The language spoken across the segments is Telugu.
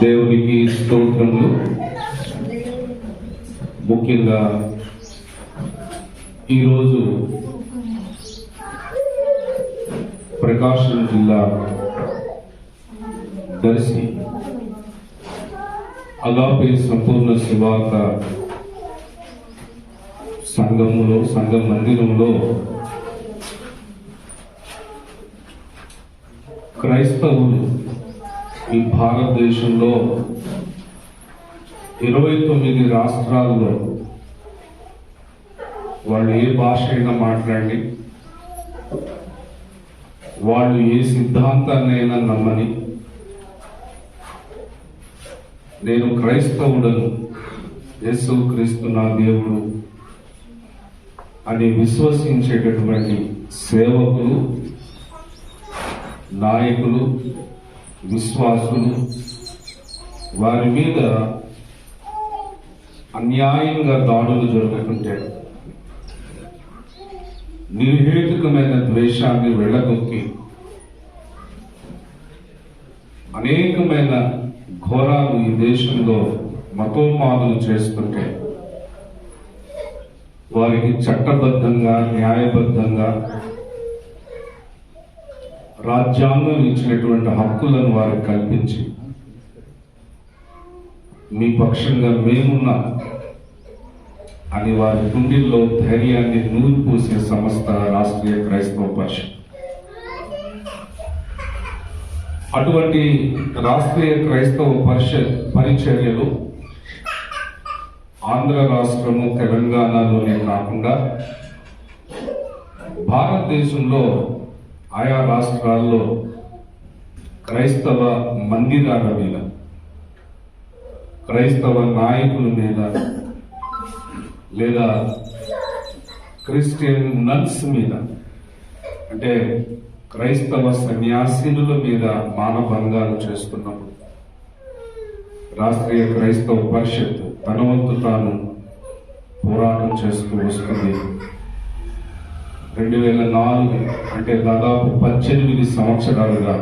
దేవునికి స్తోత్రములు. ముఖ్యంగా ఈరోజు ప్రకాశం జిల్లా దర్శి అగాపే సంపూర్ణ శివార్త సంఘ మందిరంలో క్రైస్తవులు ఈ భారతదేశంలో 29 రాష్ట్రాల్లో వాళ్ళు ఏ భాష అయినా మాట్లాడి, వాళ్ళు ఏ సిద్ధాంతాన్నైనా నమ్మని, నేను క్రైస్తవుడను, యేసు క్రీస్తు నా దేవుడు అని విశ్వసించేటటువంటి సేవకులు, నాయకులు, విశ్వాసులు, వారి మీద అన్యాయంగా దాడులు జరుగుతుంటే నిర్హేతుకమైన ద్వేషాన్ని వెళ్ళగొక్కి అనేకమైన ఘోరాలు ఈ దేశంలో మతోన్మాదులు చేస్తుంటే వారికి చట్టబద్ధంగా, న్యాయబద్ధంగా రాజ్యాంగం ఇచ్చినటువంటి హక్కులను వారికి కల్పించి మీ పక్షంగా మేమున్నా అని వారి గుండెల్లో ధైర్యాన్ని నూరిపోసే సంస్థ రాష్ట్రీయ క్రైస్తవ పరిషత్. అటువంటి రాష్ట్రీయ క్రైస్తవ పరిషత్ పరిచర్యలు ఆంధ్ర రాష్ట్రము, తెలంగాణలోనే కాకుండా భారతదేశంలో ఆయా రాష్ట్రాల్లో క్రైస్తవ మందిరాల మీద, క్రైస్తవ నాయకుల మీద, లేదా క్రిస్టియన్ నన్స్ మీద, అంటే క్రైస్తవ సన్యాసినుల మీద మానభంగాలు చేస్తున్నప్పుడు రాష్ట్రీయ క్రైస్తవ పరిషత్ తన వంతు తాను పోరాటం చేస్తూ వస్తుంది. 2004 అంటే దాదాపు 18 సంవత్సరాలుగా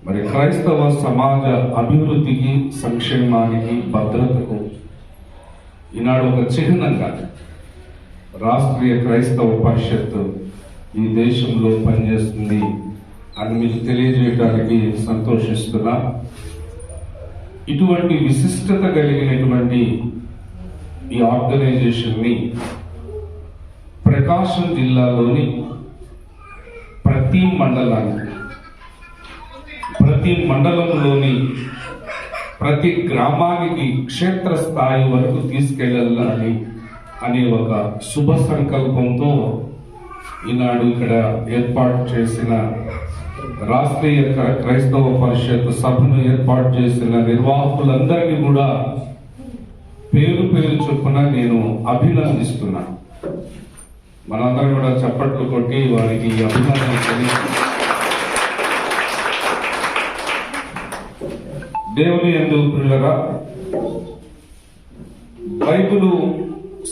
మరి క్రైస్తవ సమాజ అభివృద్ధికి, సంక్షేమానికి, భద్రతకు ఈనాడు ఒక చిహ్నంగా రాష్ట్రీయ క్రైస్తవ పరిషత్ ఈ దేశంలో పనిచేస్తుంది అని మీకు తెలియజేయడానికి సంతోషిస్తున్నా. ఇటువంటి విశిష్టత కలిగినటువంటి ఈ ఆర్గనైజేషన్ని ప్రకాశం జిల్లాలోని ప్రతి మండలానికి, ప్రతి మండలంలోని ప్రతి గ్రామానికి క్షేత్రస్థాయి వరకు తీసుకెళ్ళాలని అనే ఒక శుభ సంకల్పంతో ఈనాడు ఇక్కడ ఏర్పాటు చేసిన రాష్ట్రీయ క్రైస్తవ పరిషత్ సభను ఏర్పాటు చేసిన నిర్వాహకులందరినీ కూడా పేరు పేరు చొప్పున నేను అభినందిస్తున్నాను. మనందరం కూడా చప్పట్లు కొట్టి వారికి అభినందనలు తెలియజేస్తున్నాం. దేవుని యందు ప్రియులరా, బైబిలు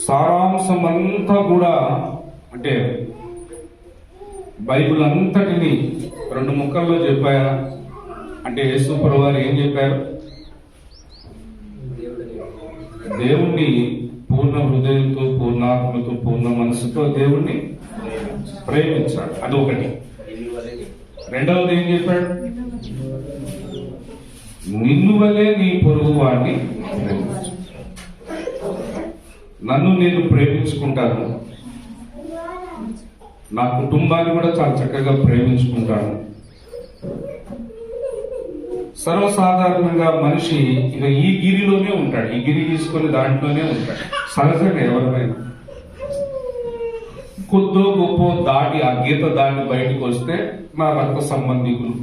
సారాంశం అంతా కూడా, అంటే బైబిల్ అంతటిని 2 ముక్కల్లో చెప్పాయా అంటే యేసు ప్రభువు వారు ఏం చెప్పారు? దేవుణ్ణి పూర్ణ హృదయంతో, పూర్ణాత్మతో, పూర్ణ మనసుతో దేవుణ్ణి ప్రేమించాడు. అదొకటి. రెండవది ఏం చెప్పాడు? నిన్ను వలే నీ పొరుగు వాడిని ప్రేమించు. నన్ను నేను ప్రేమించుకుంటాను, నా కుటుంబాన్ని కూడా చాలా చక్కగా ప్రేమించుకుంటాను. సర్వసాధారణంగా మనిషి ఇక ఈ గిరిలోనే ఉంటాడు, ఈ గిరి తీసుకొని దాంట్లోనే ఉంటాడు. సహజంగా ఎవరినైనా కొద్దో గొప్ప దాటి, ఆ గీత దాటి బయటకు వస్తే నా రక్త సంబంధికులు,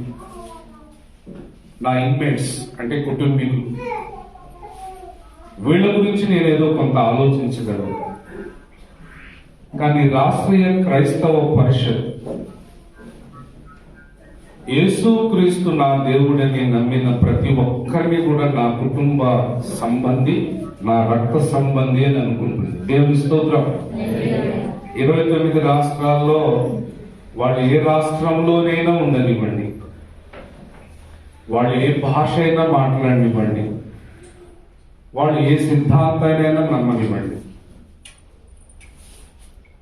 నా ఇన్మేట్స్ అంటే కుటుంబీకులు, వీళ్ళ గురించి నేనేదో కొంత ఆలోచించగలను. కానీ రాష్ట్రీయ క్రైస్తవ పరిషత్ యేసుక్రీస్తు నా దేవుడని నమ్మిన ప్రతి ఒక్కరిని కూడా నా కుటుంబ సంబంధి, నా రక్త సంబంధి అని అనుకుంటుంది. దేవుని స్తోత్రం. 29 రాష్ట్రాల్లో వాళ్ళు ఏ రాష్ట్రంలోనైనా ఉండనివ్వండి, వాళ్ళు ఏ భాష అయినా మాట్లాడనివ్వండి, వాళ్ళు ఏ సిద్ధాంతానైనా నమ్మనివ్వండి,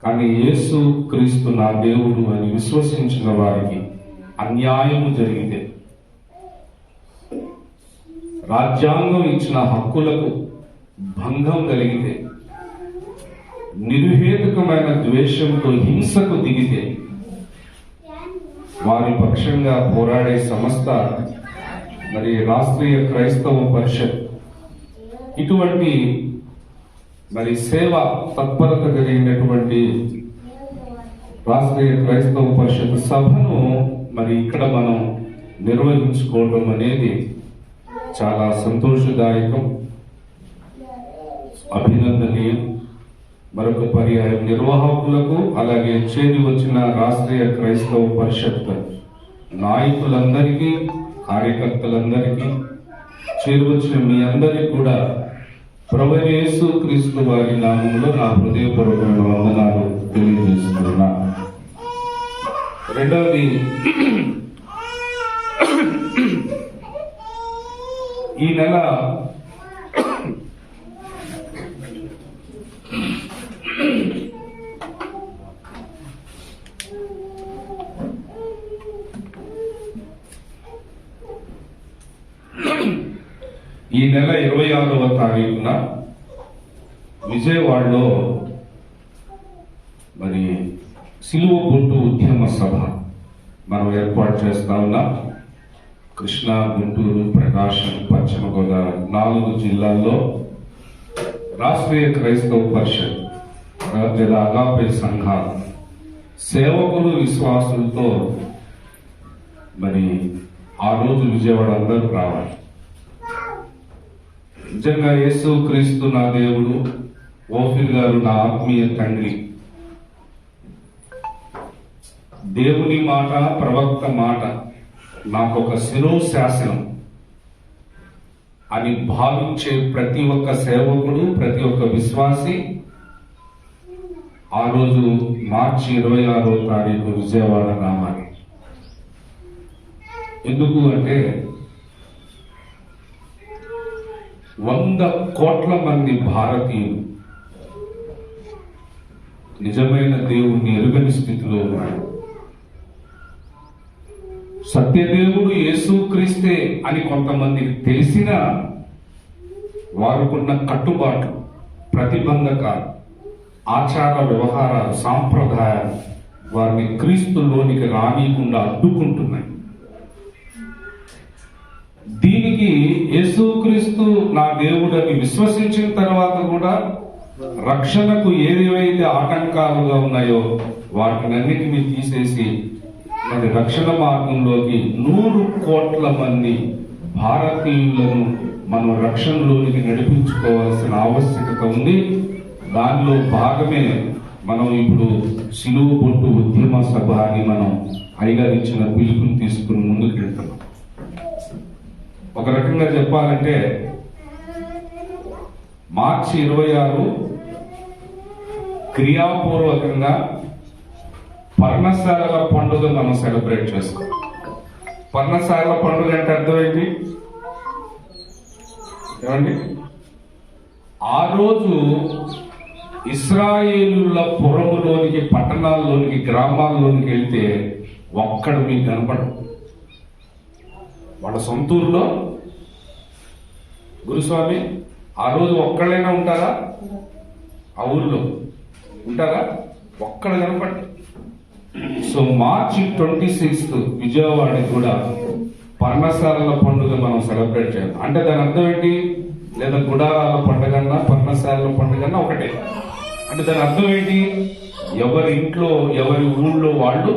కానీ యేసు క్రీస్తు నా దేవుడు అని విశ్వసించిన వారికి అన్యాయము జరిగితే, రాజ్యాంగం ఇచ్చిన హక్కులకు భంగం కలిగితే, నిర్హేతుకమైన ద్వేషంతో హింసకు దిగితే, వారి పక్షంగా పోరాడే సంస్థ మరి రాష్ట్రీయ క్రైస్తవ పరిషత్ ఇటువంటి మరి సేవ తత్పరత కలిగినటువంటి రాష్ట్రీయ క్రైస్తవ పరిషత్ సభను మరి ఇక్కడ మనం నిర్వహించుకోవడం అనేది చాలా సంతోషదాయకం, అభినందనీయం. మరొక పర్యాయం నిర్వాహకులకు, అలాగే చేరి వచ్చిన రాష్ట్రీయ క్రైస్తవ పరిషత్ నాయకులందరికీ, కార్యకర్తలందరికీ, చేరి వచ్చిన మీ అందరికీ కూడా ప్రభువైన యేసు క్రీస్తు వారి నామంలో నా హృదయపూర్వకమైన వందనాలు తెలియజేస్తున్నా. రెండవది, ఈ నెల ఈ నెల 26వ తారీఖున విజయవాడలో మరి సిలువ బొట్టు ఉద్యమ సభ మనం ఏర్పాటు చేస్తా ఉన్నాం. కృష్ణా, గుంటూరు, ప్రకాశం, పశ్చిమ గోదావరి 4 జిల్లాల్లో రాష్ట్రీయ క్రైస్తవ పరిషత్ లేదా అగాపే సంఘాలు సేవకులు, విశ్వాసులతో మరి ఆ రోజు విజయవాడ అందరూ రావాలి. నిజంగా యేసు క్రీస్తు నా దేవుడు, ఓఫిల్ గారు నా ఆత్మీయ తండ్రి, దేవుని మాట, ప్రవక్త మాట నాకొక శిరోశాసనం అని భావించే ప్రతి ఒక్క సేవకుడు, ప్రతి ఒక్క విశ్వాసి ఆ రోజు మార్చి 26వ తారీఖు విజయవాడ రావాలి. ఎందుకు అంటే 100 కోట్ల మంది భారతీయులు నిజమైన దేవుణ్ణి ఎరుగని స్థితిలో ఉన్నారు. సత్యదేవుడు యేసుక్రీస్తే అని కొంతమందికి తెలిసినా వారుకున్న కట్టుబాట్లు, ప్రతిబంధకాలు, ఆచార వ్యవహారాలు, సాంప్రదాయాలు వారిని క్రీస్తులోనికి రానియకుండా అడ్డుకుంటున్నాయి. దీనికి యేసుక్రీస్తు నా దేవుడని విశ్వసించిన తర్వాత కూడా రక్షణకు ఏవేవైతే ఆటంకాలుగా ఉన్నాయో వాటినన్నిటినీ తీసేసి మరి రక్షణ మార్గంలోకి 100 కోట్ల మంది భారతీయులను మనం రక్షణలోనికి నడిపించుకోవాల్సిన ఆవశ్యకత ఉంది. దానిలో భాగమే మనం ఇప్పుడు సిలువ బొట్టు ఉద్యమ సభ అని మనం అయ్యగారు ఇచ్చిన పిలుపుని తీసుకుని ముందుకు వెళ్తున్నాం. ఒక రకంగా చెప్పాలంటే మార్చి 26 క్రియాపూర్వకంగా పర్ణశాలల పండుగ మనం సెలబ్రేట్ చేసుకోం. పర్ణశాలల పండుగ అంటే అర్థమైంది ఏమండి? ఆ రోజు ఇశ్రాయేలుల పురములోనికి, పట్టణాల్లోనికి, గ్రామాల్లోనికి వెళ్తే ఒక్కడు మీకు కనపడదు. వాళ్ళ సొంతూరులో గురుస్వామి ఆ రోజు ఒక్కళ్ళైనా ఉంటారా? ఆ ఊర్లో ఉంటారా? ఒక్కడు కనపడదు. సో మార్చి 26 విజయవాడ కూడా పర్ణశాలల పండుగ మనం సెలబ్రేట్ చేయాలి. అంటే దాని అర్థం ఏంటి? లేదా గుడారాల పండుగన్నా పర్ణశాలల పండుగన్నా ఒకటే. అంటే దాని అర్థం ఏంటి? ఎవరి ఇంట్లో, ఎవరి ఊళ్ళో వాళ్ళు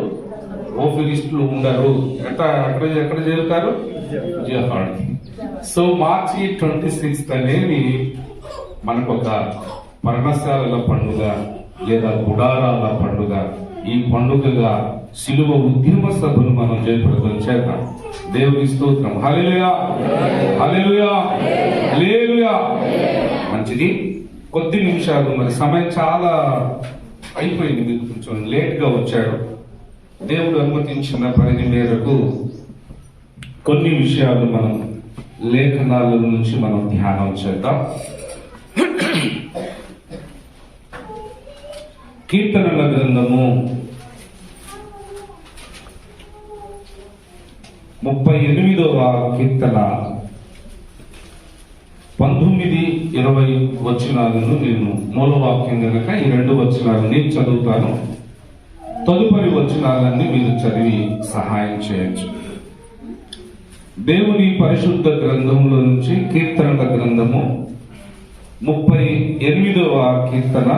ఓఫిలిస్టులు ఉండరు. ఎక్కడ చేరుతారు? విజయవాడ. సో మార్చి 26 అనేది మనకు ఒక పర్ణశాలల పండుగ లేదా గుడారాల పండుగ. ఈ పండుగగా సిలువ ఉద్యమ సభను మనం జయప్రదం చేద్దాం. దేవుని స్తోత్రం. హల్లెలూయా, హల్లెలూయా, హల్లెలూయా. మంచిది. కొద్ది నిమిషాలు, మరి సమయం చాలా అయిపోయింది, మీకు కొంచెం లేట్ గా వచ్చాడు. దేవుడు అనుమతించిన పరిధి మేరకు కొన్ని విషయాలు మనం లేఖనాల నుంచి మనం ధ్యానం చేద్దాం. కీర్తనల గ్రంథము 38వ కీర్తన 19-20 వచనాలను నేను మూలవాక్యం కనుక ఈ 2 వచనాలను నేను చదువుతాను. తదుపరి వచనాలన్నీ మీరు చదివి సహాయం చేయొచ్చు. దేవుని పరిశుద్ధ గ్రంథంలో నుంచి కీర్తనల గ్రంథము 38వ కీర్తన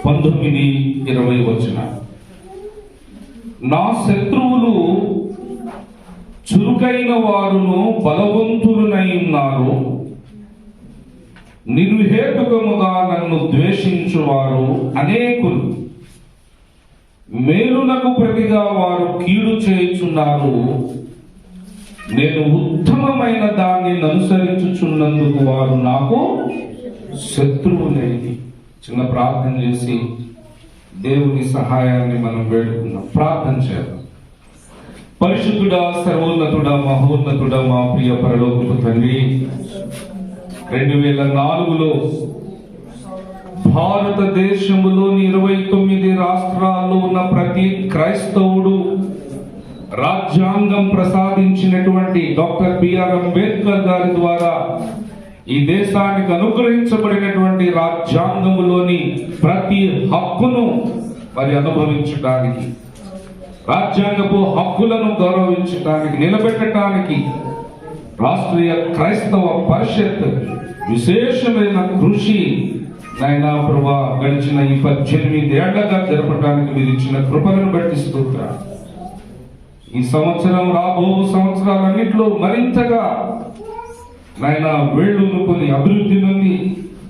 19-20 వచనాలు. నా శత్రువులు చురుకైన వారును బలవంతులనై ఉన్నారు, నిర్హేతుకముగా నన్ను ద్వేషించువారు అనేకులు. మేలునకు ప్రతిగా వారు కీడు చేయుచున్నారు, నేను ఉత్తమమైన దాన్ని అనుసరించుచున్నందుకు వారు నాకు శత్రువులైంది. చిన్న ప్రార్థన చేసి దేవుని సహాయాన్ని మనం వేడుకుందాం. ప్రార్థన చేద్దాం. పరిశుద్ధుడా, సర్వోన్నతుడా, మహోన్నతుడా, మా ప్రియ పరలోకపు తండ్రి, 2004లో భారతదేశంలోని 29 రాష్ట్రాల్లో ఉన్న ప్రతి క్రైస్తవుడు రాజ్యాంగం ప్రసాదించినటువంటి డాక్టర్ బిఆర్ అంబేద్కర్ గారి ద్వారా ఈ దేశానికి అనుగ్రహించబడినటువంటి రాజ్యాంగంలోని ప్రతి హక్కును మరి అనుభవించడానికి, రాజ్యాంగపు హక్కులను గౌరవించడానికి, నిలబెట్టడానికి రాష్ట్రీయ క్రైస్తవ పరిషత్ విశేషమైన కృషి నాయనా ప్రభువా గడిచిన ఈ 18 ఏళ్లగా జరపడానికి మీరు ఇచ్చిన కృపలను బట్టి స్తోత్రాలు. ఈ సంవత్సరం రాబో సంవత్సరాలన్నింటిలో మరింతగా నాయన వేళ్ళూనుకొని అభివృద్ధి నుండి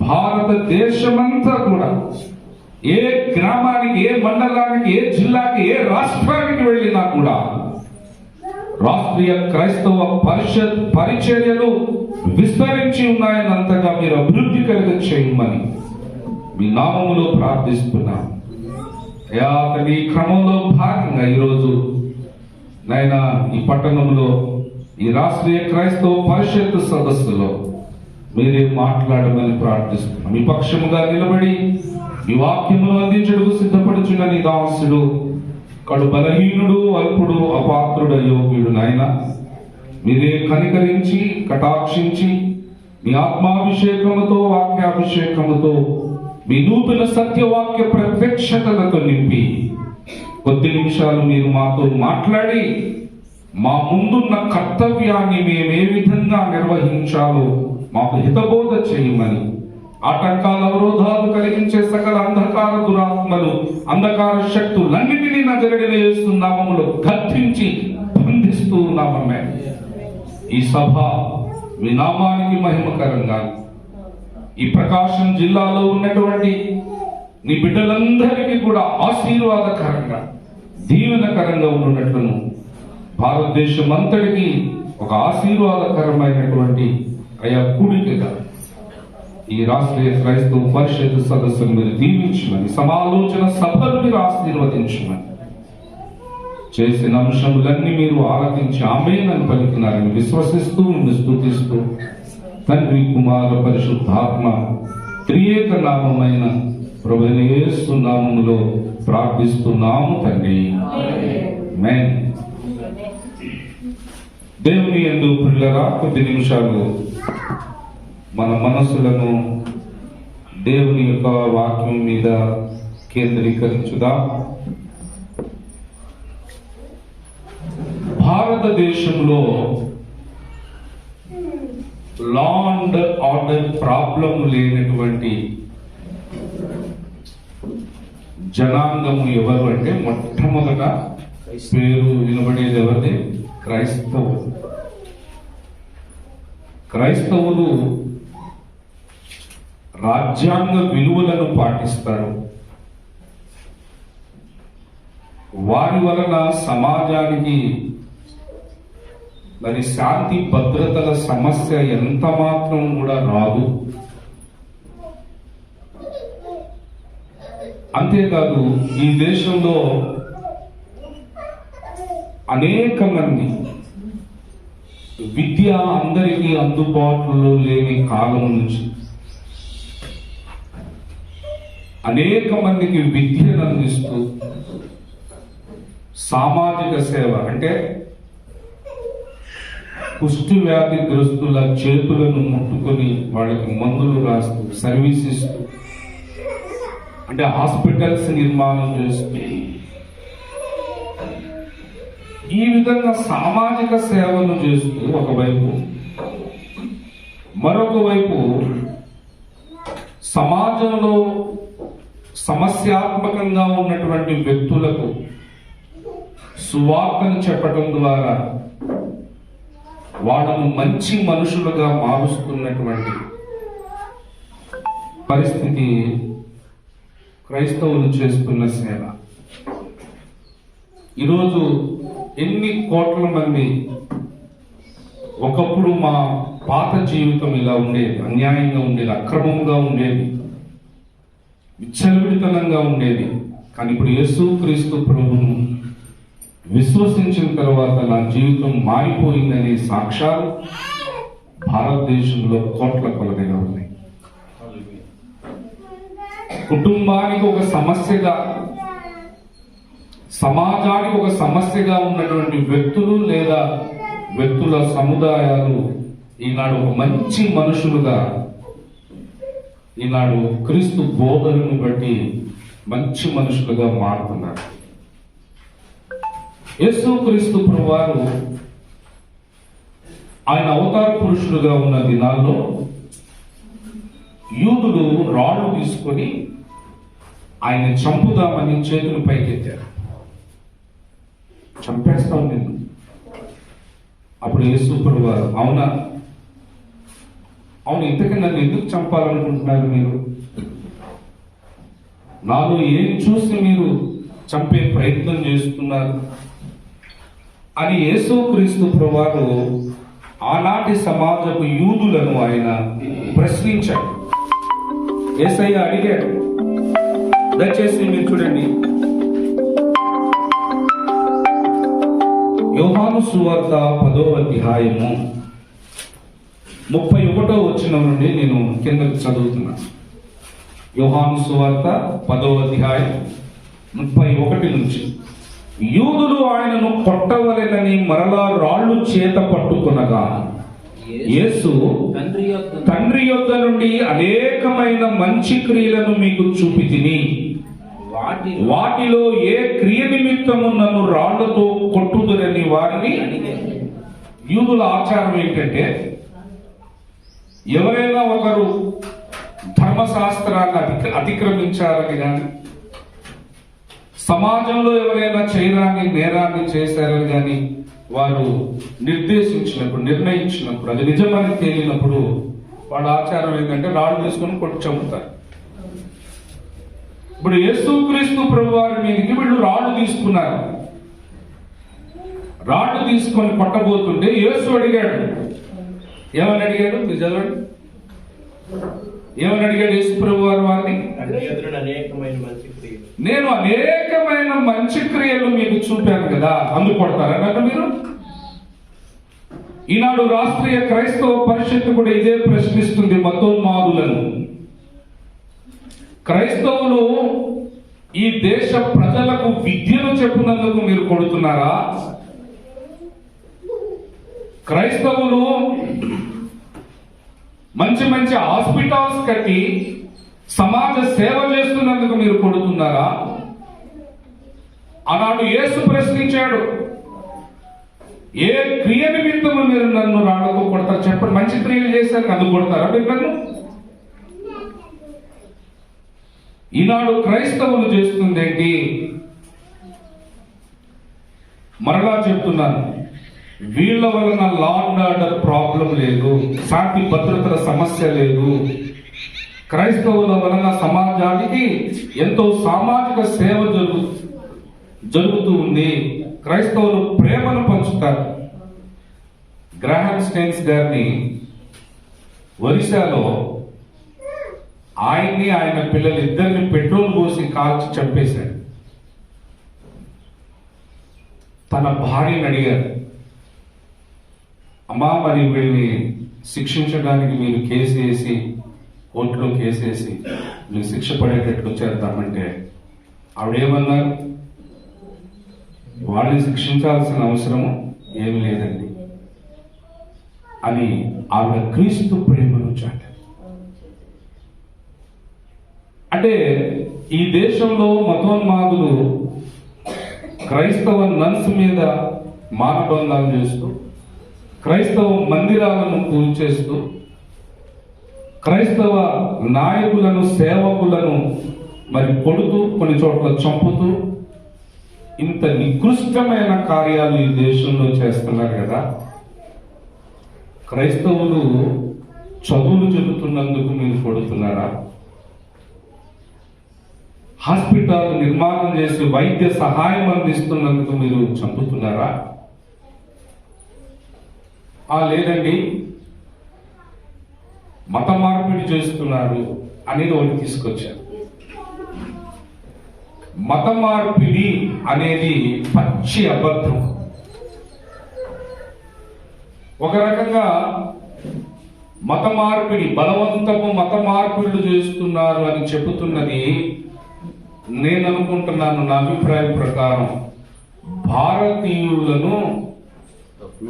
భారతదేశమంతా కూడా ఏ గ్రామానికి, ఏ మండలానికి, ఏ జిల్లాకి, ఏ రాష్ట్రానికి వెళ్ళినా కూడా రాష్ట్రీయ క్రైస్తవ పరిషత్ పరిచర్యలు విస్తరించి ఉన్నాయని అంతగా మీరు అభివృద్ధి కలిగ చేయమని మీ నామములో ప్రార్థిస్తున్నాం. ఈ క్రమంలో భాగంగా ఈరోజు నాయన ఈ పట్టణంలో ఈ రాష్ట్రీయ క్రైస్తవ పరిషత్ సదస్సులో మీరే మాట్లాడమని ప్రార్థిస్తున్నాం. మీ పక్షముగా నిలబడి ఈ వాక్యమును అందించడు సిద్ధపడుచున్న నీ దాసుడు కడు బలహీనుడు, అల్పుడు, అపాత్రుడు, అయోగ్యుడు నాయన మీరే కనికరించి కటాక్షించి మీ ఆత్మాభిషేకముతో, వాక్యాభిషేకముతో, మీ నూతన సత్యవాక్య ప్రత్యక్షతలతో నింపి కొద్ది నిమిషాలు మీరు మాతో మాట్లాడి మా ముందున్న కర్తవ్యాన్ని మేము ఏ విధంగా నిర్వహించాలో మాకు హితబోధ చేయమని, ఆటంకాల అవరోధాలు కలిగించే సకల అంధకార దురాత్మలు, అంధకార శక్తులన్నిటినీ నజరేయుడైన యేసు నామములో గద్దించి బంధిస్తూ ఉన్నామమ్మే. ఈ సభ మీ నామానికి మహిమకరంగా ఈ ప్రకాశం జిల్లాలో ఉన్నటువంటి నీ బిడ్డలందరికీ కూడా ఆశీర్వాదకరంగా, దీవెనకరంగా ఉన్నట్లును భారతదేశం అంతటికి ఒక ఆశీర్వాదకరమైనటువంటి అయా కూడికగా ఈ రాష్ట్రీయ క్రైస్తవ పరిషత్ సదస్సును మీరు దీవించమని, సమాలోచన సభలు మీరు ఆశీర్వదించమని, చేసిన అంశములన్నీ మీరు ఆలకించి ఆమేనని పలికినారని విశ్వసిస్తూ స్తుతిస్తూ తండ్రి, కుమార, పరిశుద్ధాత్మ త్రియేక నామమైన ప్రభువైన యేసు నామములో ప్రార్థిస్తున్నాము తండ్రి. ఆమేన్. దేవుని యందు ప్రియులారా, కొద్ది నిమిషాలు మన మనసులను దేవుని యొక్క వాక్యం మీద కేంద్రీకరించుదాం. భారతదేశంలో లా అండ్ ఆర్డర్ ప్రాబ్లం లేనటువంటి జనాంగము ఎవరు అంటే మొట్టమొదట పేరు వినబడేది ఎవరిది? క్రైస్తవులు. క్రైస్తవులు రాజ్యాంగ విలువలను పాటిస్తారు. వారి వలన సమాజానికి మరి శాంతి భద్రతల సమస్య ఎంత మాత్రం కూడా రాదు. అంతేకాదు, ఈ దేశంలో అనేక మంది విద్య అందరికీ అందుబాటులో లేని కాలం నుంచి అనేక మందికి విద్యను అందిస్తూ సామాజిక సేవ అంటే కుష్టి వ్యాధిగ్రస్తుల చేతులను ముట్టుకొని వాళ్ళకి మందులు రాస్తూ సర్వీస్ ఇస్తూ అంటే హాస్పిటల్స్ నిర్మాణం చేస్తూ ఈ విధంగా సామాజిక సేవను చేస్తూ ఒకవైపు, మరొక వైపు సమాజంలో సమస్యాత్మకంగా ఉన్నటువంటి వ్యక్తులకు సువార్తను చెప్పడం ద్వారా వాళ్ళను మంచి మనుషులుగా మారుస్తున్నటువంటి పరిస్థితి క్రైస్తవులు చేస్తున్న సేవ. ఈరోజు ఎన్ని కోట్ల మంది ఒకప్పుడు మా పాత జీవితం ఇలా ఉండేది, అన్యాయంగా ఉండేది, అక్రమంగా ఉండేది, విచ్చలవిడితనంగా ఉండేది. కానీ ఇప్పుడు యేసుక్రీస్తు ప్రభువును విశ్వసించిన తర్వాత నా జీవితం మారిపోయిందనే సాక్ష్యాలు భారతదేశంలో కోట్ల కొలదిగా ఉన్నాయి. కుటుంబానికి ఒక సమస్యగా, సమాజానికి ఒక సమస్యగా ఉన్నటువంటి వ్యక్తులు లేదా వ్యక్తుల సముదాయాలు ఈనాడు ఒక మంచి మనుషులుగా, ఈనాడు క్రీస్తు బోధనను బట్టి మంచి మనుషులుగా మారుతున్నారు. యేసుక్రీస్తు ప్రభువారు ఆయన అవతార పురుషులుగా ఉన్న దినాల్లో యూదులు రాళ్ళు తీసుకొని ఆయన చంపుదామని చేతులు పైకెత్తారు. చంపేస్తాం నిన్ను. అప్పుడు యేసు ప్రభువారు, అవునా, అవును, ఇంతకీ నన్ను ఎందుకు చంపాలనుకుంటున్నారు మీరు? నాలో ఏం చూసి మీరు చంపే ప్రయత్నం చేస్తున్నారు అని యేసుక్రీస్తు ప్రభువారు ఆనాటి సమాజపు యూదులను ఆయన ప్రశ్నించాడు. యేసయ్య అడిగాడు. దయచేసి మీరు చూడండి, యోహాను సువార్త 10వ అధ్యాయము 31వ వచనం నుండి నేను కిందకు చదువుతున్నాను. యోహాను సువార్త 10వ అధ్యాయం 31 నుంచి. యూదులు ఆయనను కొట్టవలెనని మరలా రాళ్ళు చేత పట్టుకొనగా యేసు తండ్రి యొద్ద నుండి అనేకమైన మంచి క్రియలను మీకు చూపితిని, వాటిలో ఏ క్రియ నిమిత్తము నన్ను రాళ్లతో కొట్టుదురని వారిని. యూదుల ఆచారం ఏంటంటే, ఎవరైనా ఒకరు ధర్మశాస్త్రాన్ని అతిక్రమించాలని కానీ, సమాజంలో ఎవరైనా చేయరాని నేరాన్ని చేశారని కానీ వారు నిర్ణయించినప్పుడు అది నిజమని తేలినప్పుడు వాళ్ళ ఆచారం ఏంటంటే రాళ్ళు తీసుకొని కొట్టి చంపుతారు. ఇప్పుడు యేసుక్రీస్తు ప్రభువారి మీదకి వీళ్ళు రాళ్ళు తీసుకున్నారు. రాళ్ళు తీసుకొని కొట్టబోతుంటే యేసు అడిగాడు. ఏమని అడిగాడు? మీరు చదవండి. ఏమని అడిగాడు యేసు ప్రభువారు వారిని? నేను అనేకమైన మంచి క్రియలు మీకు చూపాను కదా, అందుకు కొడతారన్నట్టు మీరు. ఈనాడు రాష్ట్రీయ క్రైస్తవ పరిషత్తు కూడా ఇదే ప్రశ్నిస్తుంది మతోన్మాదులను. క్రైస్తవులు ఈ దేశ ప్రజలకు విద్యను చెప్పినందుకు మీరు కొడుతున్నారా? క్రైస్తవులు మంచి మంచి హాస్పిటల్స్ కట్టి సమాజ సేవ చేస్తున్నందుకు మీరు కొడుతున్నారా? ఆనాడు యేసు ప్రశ్నించాడు, ఏ క్రియ నిమిత్తము మీరు నన్ను రాళ్లతో కొడతారు? చెప్పండి. మంచి క్రియలు చేశారు, అందుకు కొడతారా మీరు నన్ను? ఈనాడు క్రైస్తవులు చేస్తుంది ఏంటి? మరలా చెప్తున్నాను, వీళ్ళ వలన లా అండ్ ఆర్డర్ ప్రాబ్లం లేదు, శాంతి భద్రతల సమస్య లేదు. క్రైస్తవుల వలన సమాజానికి ఎంతో సామాజిక సేవ జరుగుతూ ఉంది. క్రైస్తవులు ప్రేమను పంచుతారు. గ్రాహం స్టెయిన్స్ గారిని ఒరిస్సాలో ఆయన్ని ఆయన పిల్లలిద్దరిని పెట్రోల్ పోసి కాల్చి చంపేశాడు. తన భార్యని అడిగారు, అమ్మా మరి వీళ్ళని శిక్షించడానికి మీరు కేసు వేసి కోర్టులో కేసు వేసి మీరు శిక్ష పడేటట్లు చేద్దామంటే ఆవిడేమన్నారు, వాళ్ళని శిక్షించాల్సిన అవసరము ఏమి లేదండి అని ఆవిడ క్రీస్తు ప్రేమను చాటారు. అంటే ఈ దేశంలో మతోన్మాదులు క్రైస్తవ నన్స్ మీద మానభంగాలు చేస్తూ, క్రైస్తవ మందిరాలను కూల్చేస్తూ, క్రైస్తవ నాయకులను సేవకులను మరి కొడుతూ, కొన్ని చోట్ల చంపుతూ, ఇంత నికృష్టమైన కార్యాలు ఈ దేశంలో చేస్తున్నారు కదా. క్రైస్తవులు చదువులు చెబుతున్నందుకు మీరు కొడుతున్నారా? హాస్పిటల్ నిర్మాణం చేసి వైద్య సహాయం అందిస్తున్నందుకు మీరు చంపుతున్నారా? లేదండి, మత మార్పిడి చేస్తున్నారు అనేది ఒకటి తీసుకొచ్చారు. మత మార్పిడి అనేది పచ్చి అబద్ధం. ఒక రకంగా మత మార్పిడి, బలవంతపు మత మార్పిడులు చేస్తున్నారు అని చెబుతున్నది, నేను అనుకుంటున్నాను, నా అభిప్రాయం ప్రకారం భారతీయులను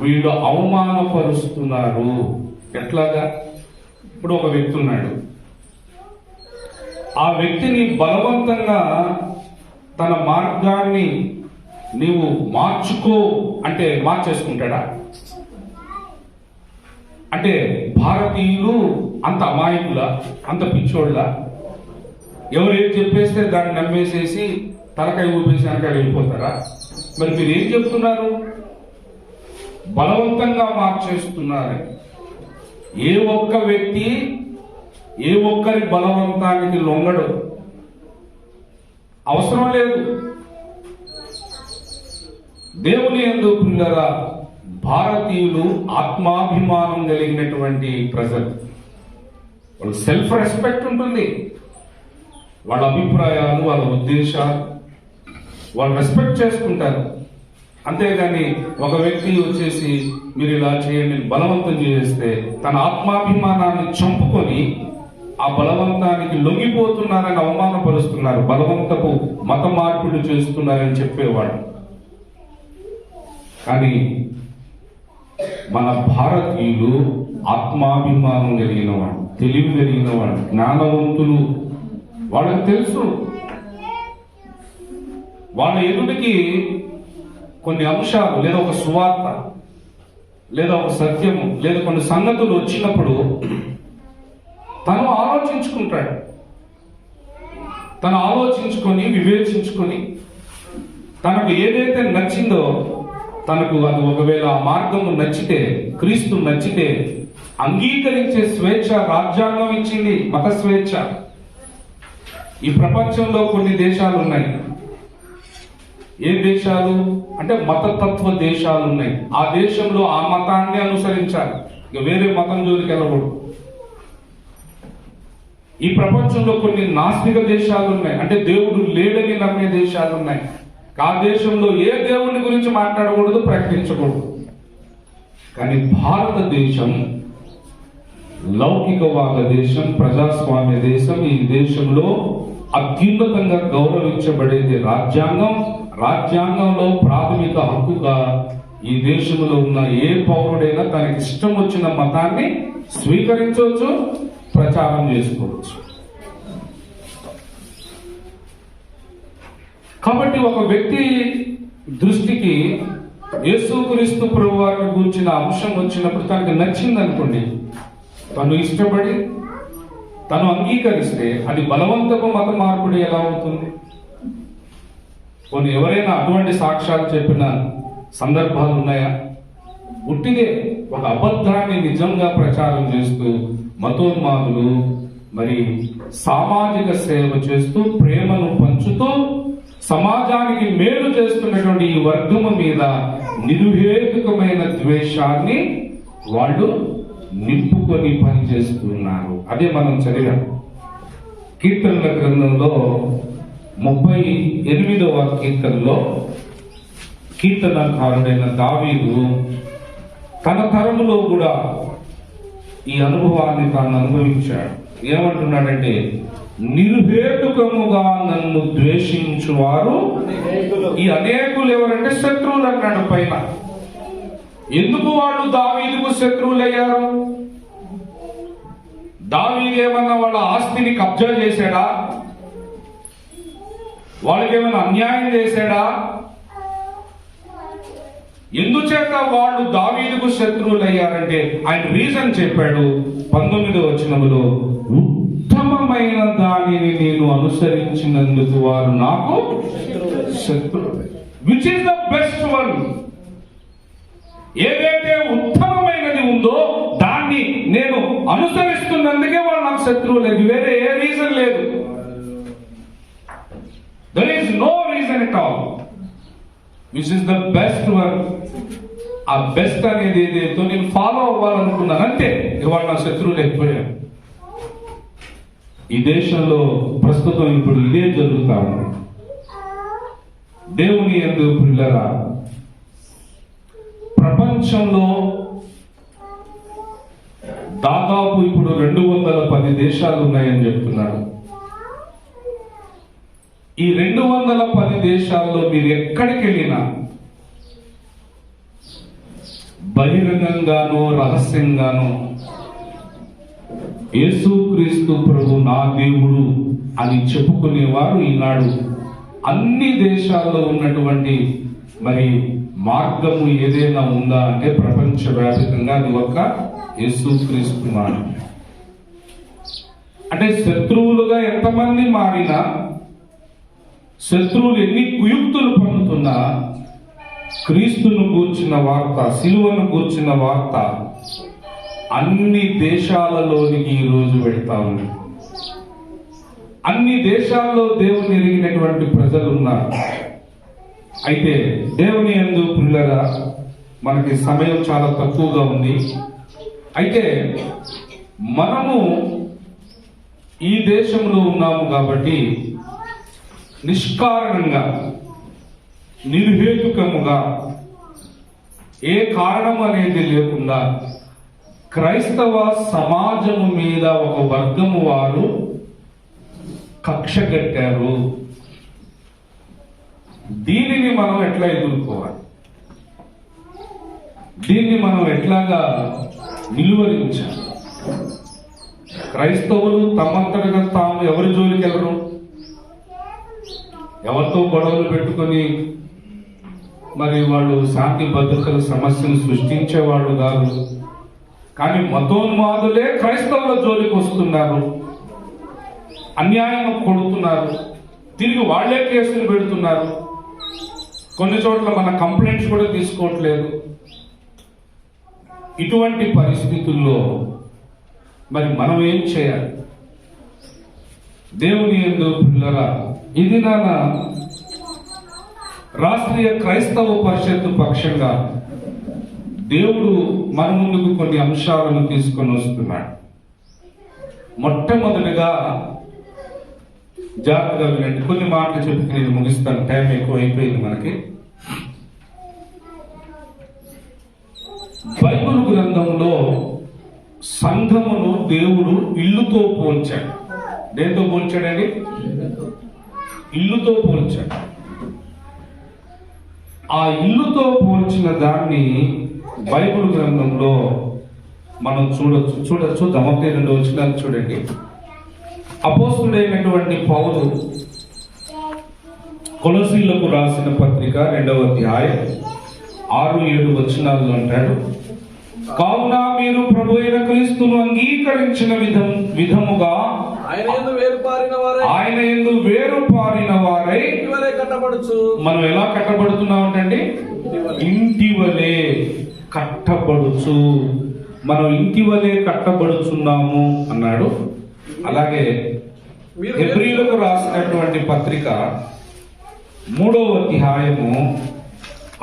వీళ్ళు అవమానపరుస్తున్నారు. ఎట్లాగా? ఇప్పుడు ఒక వ్యక్తి ఉన్నాడు, ఆ వ్యక్తిని బలవంతంగా తన మార్గాన్ని నీవు మార్చుకో అంటే మార్చేసుకుంటాడా? అంటే భారతీయులు అంత అమాయకుల, అంత పిచ్చోళ్ళ? ఎవరేం చెప్పేస్తే దాన్ని నమ్మేసేసి తలకాయ ఊపేసి వెనకాల వెళ్ళిపోతారా? మరి మీరు ఏం చెప్తున్నారు? బలవంతంగా మార్చేస్తున్నారు. ఏ ఒక్క వ్యక్తి ఏ ఒక్కరి బలవంతానికి లొంగడు, అవసరం లేదు. దేవుని యందు పిల్లరా, భారతీయులు ఆత్మాభిమానం కలిగినటువంటి ప్రజలు. వాళ్ళ సెల్ఫ్ రెస్పెక్ట్ ఉంటుంది, వాళ్ళ అభిప్రాయాలు, వాళ్ళ ఉద్దేశాలు వాళ్ళు రెస్పెక్ట్ చేసుకుంటారు. అంతేగాని ఒక వ్యక్తి వచ్చేసి మీరు ఇలా చేయండి బలవంతం చేస్తే తన ఆత్మాభిమానాన్ని చంపుకొని ఆ బలవంతానికి లొంగిపోతున్నారని అవమానపరుస్తున్నారు, బలవంతపు మత మార్పిడి చేస్తున్నారని చెప్పేవాడు. కానీ మన భారతీయులు ఆత్మాభిమానం కలిగిన వాడు, తెలివి కలిగిన వాడు, జ్ఞానవంతులు. వాళ్ళకి తెలుసు, వాళ్ళ ఎదుటికి కొన్ని అంశాలు లేదా ఒక సువార్త లేదా ఒక సత్యము లేదా కొన్ని సంగతులు వచ్చినప్పుడు తను ఆలోచించుకుంటాడు. తను ఆలోచించుకొని వివేచించుకొని తనకు ఏదైతే నచ్చిందో, తనకు అది ఒకవేళ ఆ మార్గము నచ్చితే, క్రీస్తు నచ్చితే అంగీకరించే స్వేచ్ఛ రాజ్యాంగం ఇచ్చింది, మత స్వేచ్ఛ. ఈ ప్రపంచంలో కొన్ని దేశాలు ఉన్నాయి. ఏ దేశాలు అంటే మతతత్వ దేశాలు ఉన్నాయి. ఆ దేశంలో ఆ మతాన్ని అనుసరించాలి, ఇక వేరే మతం జోలికి వెళ్ళకూడదు. ఈ ప్రపంచంలో కొన్ని నాస్తిక దేశాలు ఉన్నాయి, అంటే దేవుడు లేడని నమ్మే దేశాలు ఉన్నాయి. ఆ దేశంలో ఏ దేవుని గురించి మాట్లాడకూడదు, ప్రకటించకూడదు. కానీ భారతదేశం లౌకికవాద దేశం, ప్రజాస్వామ్య దేశం. ఈ దేశంలో అత్యున్నతంగా గౌరవించబడేది రాజ్యాంగం. రాజ్యాంగంలో ప్రాథమిక హక్కుగా ఈ దేశంలో ఉన్న ఏ పౌరుడైనా తనకి ఇష్టం వచ్చిన మతాన్ని స్వీకరించవచ్చు, ప్రచారం చేసుకోవచ్చు. కాబట్టి ఒక వ్యక్తి దృష్టికి యేసుక్రీస్తు ప్రభువారిని గురించిన అంశం వచ్చినప్పుడు తనకు నచ్చింది అనుకోండి, తను ఇష్టపడి తను అంగీకరిస్తే అది బలవంతపు మత మార్పిడి ఎలా అవుతుంది? కొన్ని ఎవరైనా అటువంటి సాక్ష్యాలు చెప్పిన సందర్భాలు ఉన్నాయా? ఉట్టిదే ఒక అబద్ధాన్ని నిజంగా ప్రచారం చేస్తూ మతోన్మాదులు మరి సామాజిక సేవ చేస్తూ ప్రేమను పంచుతూ సమాజానికి మేలు చేస్తున్నటువంటి ఈ వర్గము మీద నిర్హేతుకమైన ద్వేషాన్ని వాళ్ళు నింపుకొని పనిచేస్తున్నారు. అదే మనం చదివాం కీర్తనల గ్రంథంలో 38వ కీర్తనలో కీర్తనకారుడైన దావీదు తన తరములో కూడా ఈ అనుభవాన్ని తాను అనుభవించాడు. ఏమంటున్నాడంటే, నిర్హేతుకముగా నన్ను ద్వేషించువారు ఈ అనేకులు ఎవరంటే శత్రువులు అన్నాడు పైన. ఎందుకు వాళ్ళు దావీదుకు శత్రువులయ్యారు? దావీదు ఏమన్నా వాళ్ళ ఆస్తిని కబ్జా చేశాడా? వాళ్ళకేమైనా అన్యాయం చేశాడా? ఎందుచేత వాళ్ళు దావీదుకు శత్రువులయ్యారంటే ఆయన రీజన్ చెప్పాడు 19వ వచనములో, ఉత్తమమైన దానిని నేను అనుసరించినందుకు వారు నాకు శత్రువులు. Which is the best one? ఏదైతే ఉత్తమమైనది ఉందో దాన్ని నేను అనుసరిస్తున్నందుకే వాళ్ళు నాకు శత్రువు లేదు. వేరే ఏ రీజన్ లేదు. There is no reason at all. Which is the best one. ఆ బెస్ట్ అనేది ఏదైతే నేను ఫాలో అవ్వాలనుకున్నాను అంతే, ఇవాళ నా శత్రువులు అయిపోయాను. ఈ దేశంలో ప్రస్తుతం ఇప్పుడు ఇదే జరుగుతా ఉంది. దేవుని యందు పిల్లరా, ప్రపంచంలో దాదాపు ఇప్పుడు 210 దేశాలు ఉన్నాయని చెప్తున్నారు. ఈ 210 దేశాల్లో మీరు ఎక్కడికి వెళ్ళినా బహిరంగంగానో రహస్యంగానో యేసుక్రీస్తు ప్రభు నా దేవుడు అని చెప్పుకునేవారు ఈనాడు అన్ని దేశాల్లో ఉన్నటువంటి మరి మార్గము ఏదైనా ఉందా అంటే ప్రపంచవ్యాప్తంగా అది ఒక యేసుక్రీస్తు మార్గం. అంటే శత్రువులుగా ఎంతమంది మారినా, శత్రువులు ఎన్ని కుయుక్తులు పన్నుతున్నా, క్రీస్తును గూర్చిన వార్త, సిలువను గూర్చిన వార్త అన్ని దేశాలలోనికి ఈ రోజు పెడతా ఉంది. అన్ని దేశాల్లో దేవుని ఎరిగినటువంటి ప్రజలు ఉన్నారు. అయితే దేవుని యందు పిల్లరా, మనకి సమయం చాలా తక్కువగా ఉంది. అయితే మనము ఈ దేశంలో ఉన్నాము కాబట్టి నిష్కారణంగా, నిర్హేతుకముగా, ఏ కారణం అనేది లేకుండా క్రైస్తవ సమాజము మీద ఒక వర్గము వారు కక్ష కట్టారు. దీనిని మనం ఎట్లా ఎదుర్కోవాలి? దీన్ని మనం ఎట్లాగా నిలువరించాలి? క్రైస్తవులు తమంతటగా తాము ఎవరి జోలికి వెళ్ళరు, ఎవరితో గొడవలు పెట్టుకొని మరి వాళ్ళు శాంతి భద్రతల సమస్యను సృష్టించేవాళ్ళు కాదు. కానీ మతోన్మాదులే క్రైస్తవుల జోలికి వస్తున్నారు, అన్యాయం కొడుతున్నారు, తిరిగి వాళ్లే కేసులు పెడుతున్నారు. కొన్ని చోట్ల మన కంప్లైంట్స్ కూడా తీసుకోవట్లేదు. ఇటువంటి పరిస్థితుల్లో మరి మనం ఏం చేయాలి? దేవుని యందు పిల్లరా, ఇది నాన్న రాష్ట్రీయ క్రైస్తవ పరిషత్తు పక్షంగా దేవుడు మన ముందుకు కొన్ని అంశాలను తీసుకొని వస్తున్నాడు. మొట్టమొదటిగా జాగ్రత్తగా వినండి. కొన్ని మాటలు చెప్పి నేను ముగిస్తాను, టైం ఎక్కువ అయిపోయింది మనకి. బైబిల్ గ్రంథంలో సంఘమును దేవుడు ఇల్లుతో పోల్చాడు. దేంతో పోల్చాడండి? ఇల్లుతో పోల్చాడు. ఆ ఇల్లుతో పోల్చిన దాన్ని బైబిల్ గ్రంథంలో మనం చూడొచ్చు. 2 వచనాలు చూడండి. అపోస్తుడైనటువంటి పౌలు కొలసీలకు రాసిన పత్రిక 2వ అధ్యాయం 6-7 వచనాల్లో అంటాడు, కావున మీరు ప్రభు అయిన క్రీస్తును అంగీకరించిన విధముగా ఆయన యందు వేరు పారిన వారై మనం ఎలా కట్టబడుతున్నాం అంటే ఇంటి వలె కట్టబడుచు, మనం ఇంటి వలె కట్టబడుచున్నాము అన్నాడు. అలాగే హెబ్రీయులకు రాసినటువంటి పత్రిక 3వ అధ్యాయము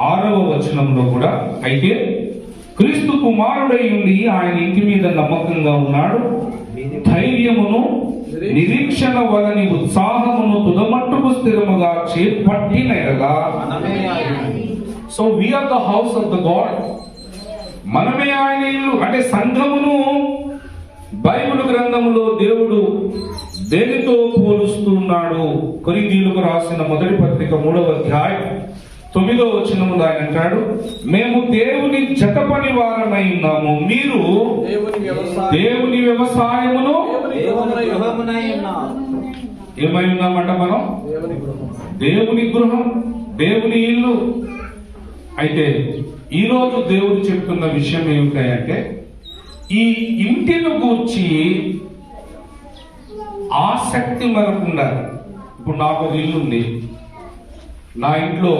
6వ వచనంలో కూడా, అయితే క్రీస్తు కుమారుడై ఉండి ఆయన ఇంటి మీద నమ్మకంగా ఉన్నాడు, ధైర్యమును నిరీక్షణ వలని ఉత్సాహమును తుదమట్టుకు స్థిరముగా చేపట్టిన ఎడల so we are the house of the God. మనమే ఆయన ఇల్లు. అంటే సంఘమును బైబిల్ గ్రంథములో దేవుడు దేనితో పోలుస్తున్నాడు? కొరింథీయులకు రాసిన మొదటి పత్రిక 3వ అధ్యాయం 9వ వచనములో ఆయన అంటాడు, మేము దేవుని జతపని వారమై ఉన్నాము, మీరు దేవుని వ్యవసాయమును ఏమై ఉన్నామంట? మనం దేవుని గృహం, దేవుని ఇల్లు. అయితే ఈరోజు దేవుడు చెప్తున్న విషయం ఏమిటంటే, ఈ ఇంటిని గూర్చి ఆసక్తి మనకు ఉండాలి. ఇప్పుడు నాకు ఒక ఇల్లు ఉంది, నా ఇంట్లో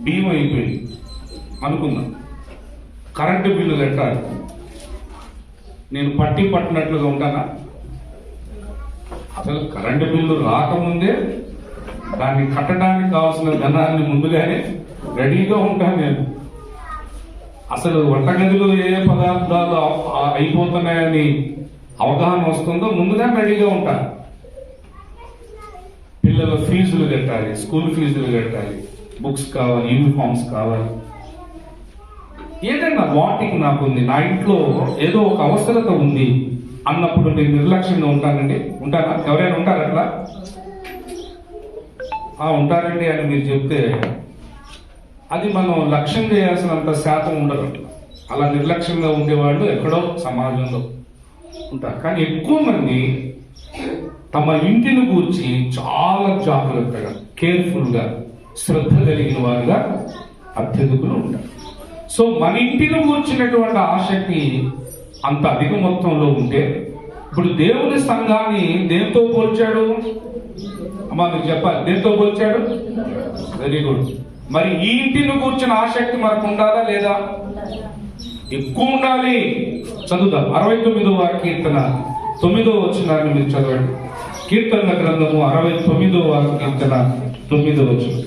బియ్యం అయిపోయింది అనుకుందాం, కరెంటు బిల్లు కట్టాలి. నేను పట్టినట్లుగా ఉంటానా? అసలు కరెంటు బిల్లు రాకముందే దాన్ని కట్టడానికి కావాల్సిన ధనాన్ని ముందుగానే రెడీగా ఉంటాను నేను. అసలు వంటగదిలో ఏ పదార్థాలు అయిపోతున్నాయని అవగాహన వస్తుందో ముందుగా రెడీగా ఉంటాను. పిల్లల ఫీజులు కట్టాలి, స్కూల్ ఫీజులు కట్టాలి, బుక్స్ కావాలి, యూనిఫామ్స్ కావాలి, ఏదైనా వాటికి నాకు ఉంది, నా ఇంట్లో ఏదో ఒక అవసరత ఉంది అన్నప్పుడు నేను నిర్లక్ష్యంగా ఉంటానండి. ఉంటానా? ఎవరైనా ఉంటారు అట్లా? ఉంటారండి అని మీరు చెప్తే అది మనం లక్ష్యం చేయాల్సినంత శాతం ఉండదు. అలా నిర్లక్ష్యంగా ఉండేవాళ్ళు ఎక్కడో సమాజంలో ఉంటారు. కానీ ఎక్కువ మంది తమ ఇంటిని గూర్చి చాలా జాగ్రత్తగా, కేర్ఫుల్గా, శ్రద్ధ కలిగిన వారుగా అత్యధికులు ఉంటారు. సో మన ఇంటిని గూర్చినటువంటి ఆసక్తి అంత అధిక మొత్తంలో ఉంటే, ఇప్పుడు దేవుని సంఘాన్ని దేంతో పోల్చాడు? అమ్మా మీకు చెప్పాలి, దేంతో పోల్చాడు? Very good. మరి ఈ ఇంటిని కూర్చున్న ఆసక్తి మనకు ఉండాలా లేదా? ఎక్కువ ఉండాలి. చదువుదాం. 69వ కీర్తన 9వ వచనాన్ని మీరు చదవండి. కీర్తన గ్రంథము 69వ కీర్తన 9వ వచనం.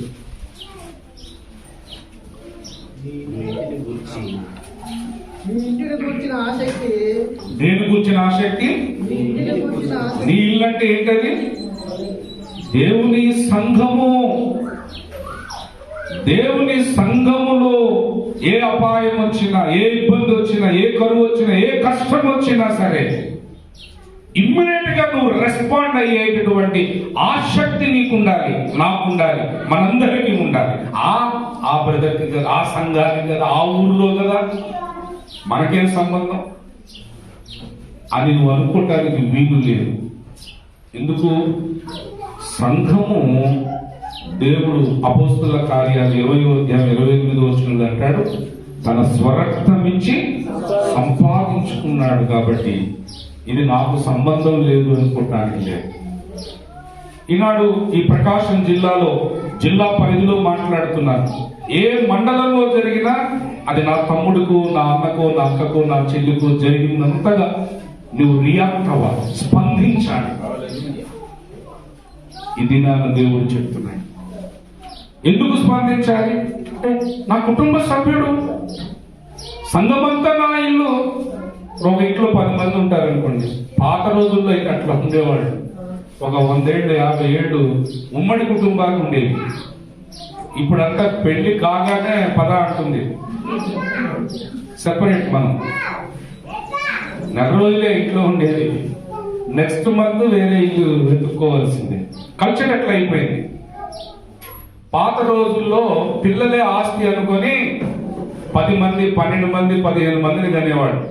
దేని కూర్చిన ఆసక్తి? నీ ఇల్లు అంటే ఏంటది? దేవుని సంఘము. దేవుని సంఘములో ఏ అపాయం వచ్చినా, ఏ ఇబ్బంది వచ్చినా, ఏ కరువు వచ్చినా, ఏ కష్టం వచ్చినా సరే ఇమ్మీడియట్ గా నువ్వు రెస్పాండ్ అయ్యేటటువంటి ఆసక్తి నీకు ఉండాలి, నాకు ఉండాలి, మనందరికీ ఉండాలి. ఆ బ్రదర్కి కదా, ఆ సంఘానికి కదా, ఆ ఊరిలో కదా, మనకేం సంబంధం అని నువ్వు అనుకోవటానికి వీలు లేదు. ఎందుకు? సంఘము దేవుడు అపోస్తుల కార్యాలు 20వ అధ్యాయం 28వ వచనంలో అంటాడు, తన స్వరక్తం ఇచ్చి సంపాదించుకున్నాడు. కాబట్టి ఇది నాకు సంబంధం లేదు అనుకోవటానికి లేదు. ఈనాడు ఈ ప్రకాశం జిల్లాలో, జిల్లా పరిధిలో మాట్లాడుతున్నాను. ఏ మండలంలో జరిగినా అది నా తమ్ముడుకు, నా అన్నకు, నా అక్కకు, నా చెల్లికు జరిగినంతగా నువ్వు రియాక్ట్ అవ్వాలి, స్పందించాలి. ఇది నా దేవుడు చెప్తున్నాడు. ఎందుకు స్పందించాలి అంటే, నా కుటుంబ సభ్యుడు, సంఘమంతా నా ఇల్లు. ఒక ఇంట్లో 10 మంది ఉంటారు అనుకోండి. పాత రోజుల్లో ఇక అట్లా ఉండేవాళ్ళు. ఒక 100 ఏళ్ళు 50 ఏళ్ళు ఉమ్మడి కుటుంబాలు ఉండేవి. ఇప్పుడంతా పెళ్లి కాగానే పద అంటుంది, సెపరేట్. మనం నెల రోజులే ఇంట్లో ఉండేది, నెక్స్ట్ మంత్ వేరే ఇల్లు వెతుక్కోవాల్సిందే. కల్చర్ ఎట్లా అయిపోయింది. పాత రోజుల్లో పిల్లలే ఆస్తి అనుకొని 10 మంది, 12 మంది, 15 మందిని కనేవాడు.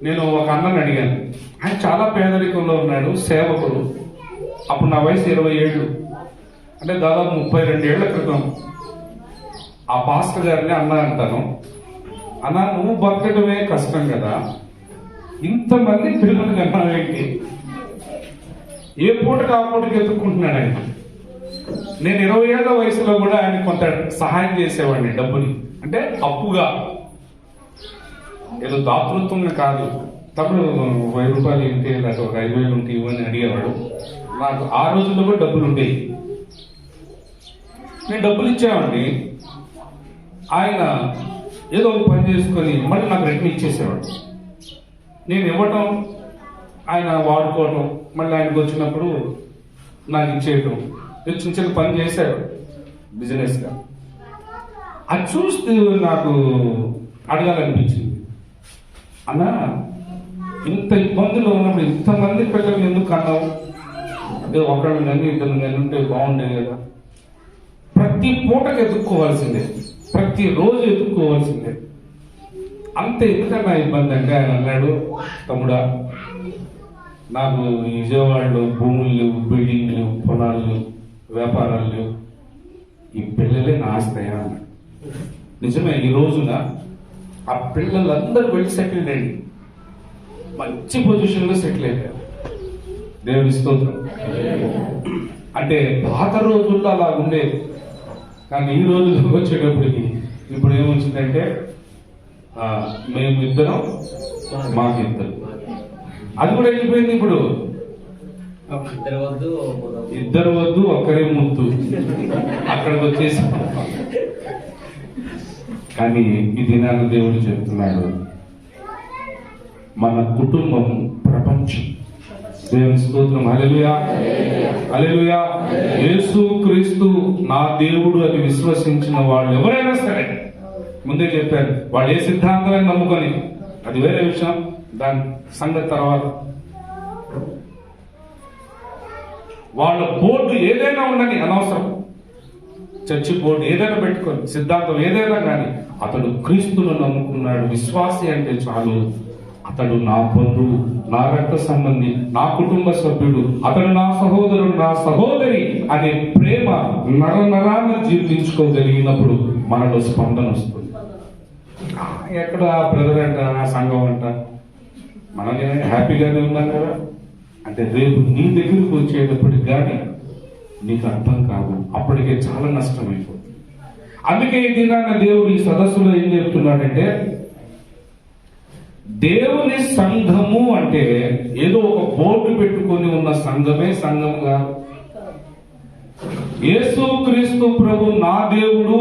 నేను ఒక అన్నని అడిగాను, ఆయన చాలా పేదరికంలో ఉన్నాడు, సేవకుడు. అప్పుడు నా వయసు 20 ఏళ్ళు, అంటే దాదాపు 32 ఏళ్ల క్రితం. ఆ పాస్టర్ గారిని అన్నా అంటాను, అన్నా నువ్వు బతకటమే కష్టం కదా, ఇంతమంది పిల్లలు కన్నావేంటి? ఏ పూటకు ఆ పూటకి ఎత్తుక్కుంటున్నాడు ఆయన. నేను 20 ఏళ్ల వయసులో కూడా ఆయన కొంత సహాయం చేసేవాడిని, డబ్బుని. అంటే అప్పుగా, ఏదో దాతృత్వంగా కాదు. తప్పుడు 1000 రూపాయలు ఏంటి, లేకపోతే ఒక 5000 ఉంటే ఇవ్వని అడిగేవాడు. నాకు ఆ రోజుల్లో కూడా డబ్బులు ఉండేవి. నేను డబ్బులు ఇచ్చేవాడిని, ఆయన ఏదో ఒక పని చేసుకొని మళ్ళీ నాకు రిటర్న్ ఇచ్చేసేవాడు. నేను ఇవ్వటం, ఆయన వాడుకోవటం, మళ్ళీ ఆయనకు వచ్చినప్పుడు నాకు ఇచ్చేయటం, చిన్న చిన్న పని చేశాడు. బిజినెస్గా. అది చూస్తూ నాకు అడగాలనిపించింది, అన్న ఇంత ఇబ్బందులు ఉన్నప్పుడు ఇంతమంది పిల్లలు ఎందుకు అన్నావు అంటే ఒకళ్ళు కానీ ఇద్దరు కానీ ఉంటే బాగుండేది కదా. ప్రతి పూటకు ఎదుర్కోవాల్సిందే, ప్రతిరోజు ఎదుర్కోవాల్సిందే. అంత ఎందుకన్నా ఇబ్బంది అంటే ఆయన అన్నాడు, తమ్ముడా నాకు విజయవాడలో భూములు లేవు, బిల్డింగ్లు లేవు, పొలాలు లేవు, వ్యాపారాలు లేవు, ఈ పిల్లలే నా ఆస్తాయా అన్నాడు. నిజమే, ఈ రోజున ఆ పిల్లలందరూ వెళ్ళి సెటిల్ అయ్యి మంచి పొజిషన్లో సెటిల్ అయిపోయారు. దేవుని స్తోత్రం. అంటే పాత రోజుల్లో అలా ఉండేది, కానీ ఈ రోజుల్లో వచ్చేటప్పటికి ఇప్పుడు ఏమొచ్చిందంటే మేము ఇద్దరం మాకిద్దరు, అది కూడా వెళ్ళిపోయింది. ఇప్పుడు ఇద్దరు వద్దు ఒక్కరే ముద్దు అక్కడికి వచ్చేసి. కానీ ఈ దినాన్ని దేవుడు చెప్తున్నాడు, మన కుటుంబం ప్రపంచం. దేవుని స్తోత్రం. హల్లెలూయా, హల్లెలూయా. యేసు క్రీస్తు నా దేవుడు అని విశ్వసించిన వాళ్ళు ఎవరైనా సరే, ముందే చెప్పారు, వాళ్ళు ఏ సిద్ధాంతాన్ని నమ్ముకొని, అది వేరే విషయం, దాని సంగతి తర్వాత. వాళ్ళ బోర్డు ఏదైనా ఉండని అనవసరం, చర్చి బోర్డు ఏదైనా పెట్టుకొని, సిద్ధాంతం ఏదైనా కానీ, అతడు క్రీస్తును నమ్ముకున్నాడు, విశ్వాసి అంటే చాలు, అతడు నా బంధువు, నా రక్త సంబంధి, నా కుటుంబ సభ్యుడు, అతడు నా సహోదరుడు, నా సహోదరి అనే ప్రేమ నరనరాన్ని జీర్ణించుకోగలిగినప్పుడు మనలో స్పందన వస్తుంది. ఎక్కడ బ్రదర్ అంట, నా సంఘం అంట, మనమే హ్యాపీగానే ఉన్నాం కదా అంటే, రేపు నీ దగ్గరకు వచ్చేటప్పటికి కానీ నీకు అర్థం కాదు, అప్పటికే చాలా నష్టమైపోతుంది. అందుకే ఈ దినాన్న దేవుడు ఈ సదస్సులో ఏం చెప్తున్నాడంటే, దేవుని సంఘము అంటే ఏదో ఒక బోర్డు పెట్టుకొని ఉన్న సంఘమే సంఘం కాదు. యేసు క్రీస్తు ప్రభు నా దేవుడు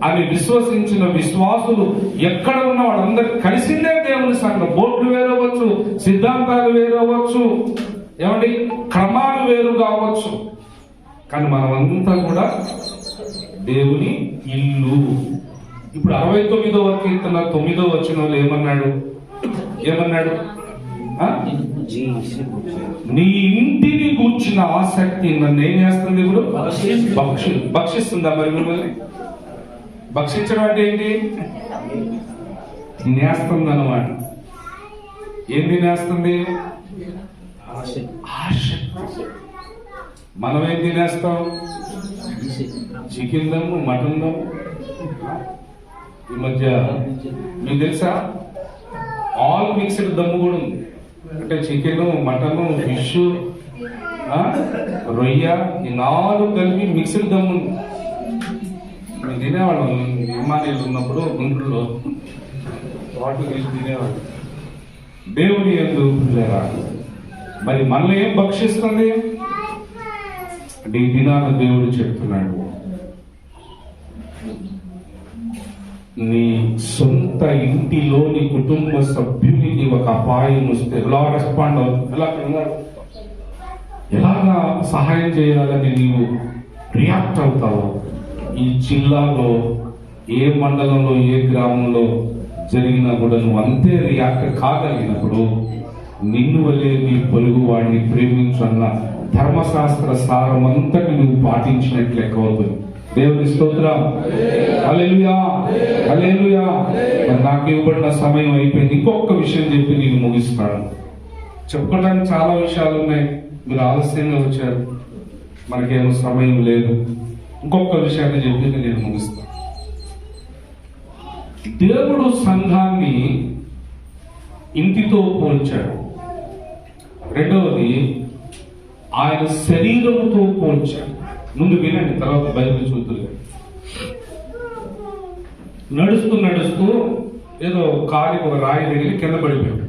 అని విశ్వసించిన విశ్వాసులు ఎక్కడ ఉన్న వాళ్ళందరూ కలిసిందే దేవుని సంఘం. బోర్డులు వేరవచ్చు, సిద్ధాంతాలు వేరవచ్చు, ఏమండి క్రమాలు వేరు కావచ్చు, కానీ మనమంతా కూడా దేవుని ఇల్లు. ఇప్పుడు 69వ కీర్తన 9వ వచనంలో ఏమన్నాడు? నీ ఇంటిని కూర్చున్న ఆసక్తి నన్ను ఏం చేస్తుంది? ఇప్పుడు భక్షిస్తుందా? మరి మిమ్మల్ని భక్షించడం అంటే ఏంటి? తినేస్తుంది అన్నమాట. ఏం తినేస్తుంది? ఆసక్తి. మనం ఏం తినేస్తాం? చికెన్ దమ్ము, మటన్ దమ్ము. ఈ మధ్య మీకు తెలుసా, ఆల్ మిక్స్డ్ దమ్ము కూడా ఉంది. అంటే చికెన్, మటన్, ఫిష్, రొయ్య, ఈ 4 కలిపి మిక్స్డ్ దమ్ము ఉంది. మేము తినేవాళ్ళం విమానాలు ఉన్నప్పుడు గుంటూరులో, వాటికి వెళ్ళి తినేవాళ్ళం. దేవుని యందు పిల్లరా, మరి మనల్ని ఏం భక్షిస్తుంది అంటే, ఈ దినాన దేవుడు చెప్తున్నాడు, నీ సొంత ఇంటిలోని కుటుంబ సభ్యునికి ఒక అపాయం వస్తే ఎలా రెస్పాండ్ అవుతుంది, ఎలాగా సహాయం చేయాలని నీవు రియాక్ట్ అవుతావు. ఈ జిల్లాలో ఏ మండలంలో ఏ గ్రామంలో జరిగినా కూడా నువ్వు అంతే రియాక్ట్ కాగలిగినప్పుడు, నిన్ను వల్లే నీ పొరుగు వాడిని ప్రేమించన్న ధర్మశాస్త్ర సారం అంతటి నువ్వు పాటించినట్లు లెక్క అవుతుంది. దేవుని స్తోత్రం. హల్లెలూయా, హల్లెలూయా. నాకు ఇవ్వబడిన సమయం అయిపోయింది. ఇంకొక విషయం చెప్పి నేను ముగిస్తాను. చెప్పుకోవడానికి చాలా విషయాలు ఉన్నాయి, మీరు ఆలస్యంగా వచ్చారు, మనకేమో సమయం లేదు. ఇంకొక విషయాన్ని చెప్పి నేను ముగిస్తాను. దేవుడు సంఘాన్ని ఇంటితో పోల్చాడు. రెండవది, ఆయన శరీరముతో పోల్చాడు. ముందు వినండి, తర్వాత బైబిల్ చూద్దురు. నడుస్తూ ఏదో కాలికి ఒక రాయి తగిలి కింద పడిపోయాడు.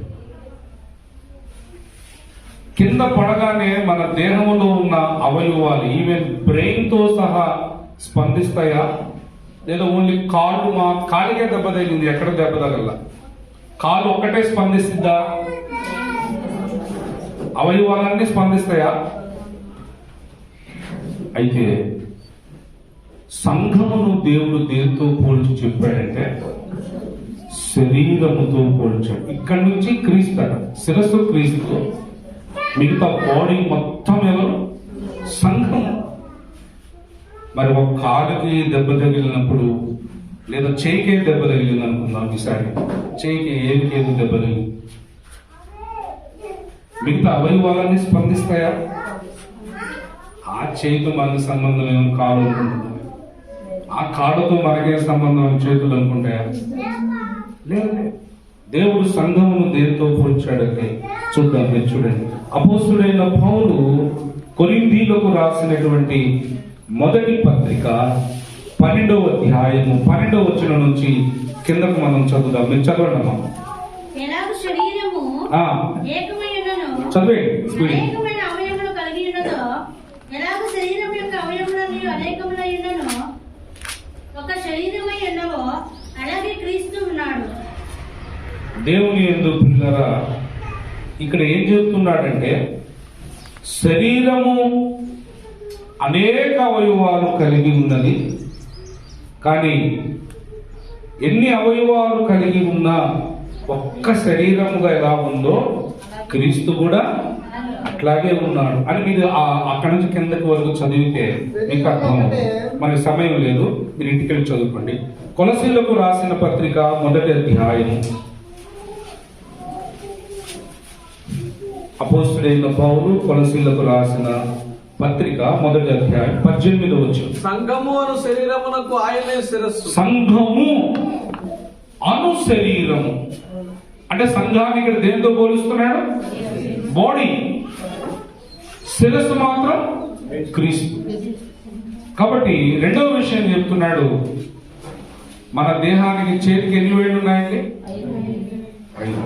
కింద పడగానే మన దేహంలో ఉన్న అవయవాలు, ఈవెన్ బ్రెయిన్ తో సహా స్పందిస్తాయా? లేదా ఓన్లీ కాలికే దెబ్బ తగిలింది, ఎక్కడ దెబ్బ తగల, కాలు ఒక్కటే స్పందిస్తుందా? అవయవాలన్నీ స్పందిస్తాయా? అయితే సంఘమును దేవుడు దేంతో పోల్చి చెప్పాడంటే శరీరముతో పోల్చాడు. ఇక్కడి నుంచి క్రీస్తు అట, శిరస్సు క్రీస్తు, మిగతా బాడీ మొత్తం ఎవరు? సంఘం. మరి ఒక కాలుకి దెబ్బ తగిలినప్పుడు, లేదా చేయికే దెబ్బ తగిలింది అనుకుందాం, ఈసారి చేయికి ఏది దెబ్బ తగిలింది, మిగతా అవయవాలన్నీ స్పందిస్తాయా? ఆ చేతితో మనకి సంబంధం ఏమో కాలు అనుకుంటున్నాం, ఆ కాళ్ళతో మనకే సంబంధం చేతులు అనుకుంటాయా? లేదు. దేవుడు సంఘమును దేంతో పోల్చాడంటే చూద్దాం. మీరు చూడండి, అపోస్తుడైన పౌలు కొరింథీయులకు రాసినటువంటి మొదటి పత్రిక 12వ అధ్యాయము 12వ వచనం నుంచి కిందకు మనం చదువుదాం. మీరు చదవండి అమ్మా. ఎలాగూ శరీరము ఏకమై ఉన్నను, చదివేయండి. అనేకమైన అవయవములు కలిగి ఉన్నదో, ఎలాగూ శరీరం యొక్క అవయవములన్నీ అనేకములై ఉన్నను, ఒక శరీరమై ఉన్నవో, అలాగే క్రీస్తు ఉన్నాడు. దేవుని యందు పిల్లరా, ఇక్కడ ఏం చెప్తున్నాడంటే శరీరము అనేక అవయవాలు కలిగి ఉన్నది, కానీ ఎన్ని అవయవాలు కలిగి ఉన్నా ఒక్క శరీరముగా ఎలా ఉందో క్రీస్తు కూడా అట్లాగే ఉన్నాడు అని మీరు అక్కడి నుంచి కిందకి వరకు చదివితే మీకు అర్థం. మనకి సమయం లేదు, మీరు ఇంటికి వెళ్ళి చదువుకోండి. కొలసీలకు రాసిన పత్రిక మొదటి అధ్యాయం, అపోస్తుడైన పౌలు కొలసీలకు రాసిన పత్రిక మొదటి అధ్యాయం 18వ వచనం. సంఘము అను శరీరమునకు ఆయనే శిరస్సు. సంఘము అను శరీరము అంటే సంఘాన్ని ఇక్కడ దేంతో పోలుస్తున్నాడు? బాడీ. శిరస్సు మాత్రం క్రీస్తు. కాబట్టి రెండవ విషయం చెప్తున్నాడు, మన దేహానికి చేతికి ఎన్ని వేళ్ళు ఉన్నాయండి? 5.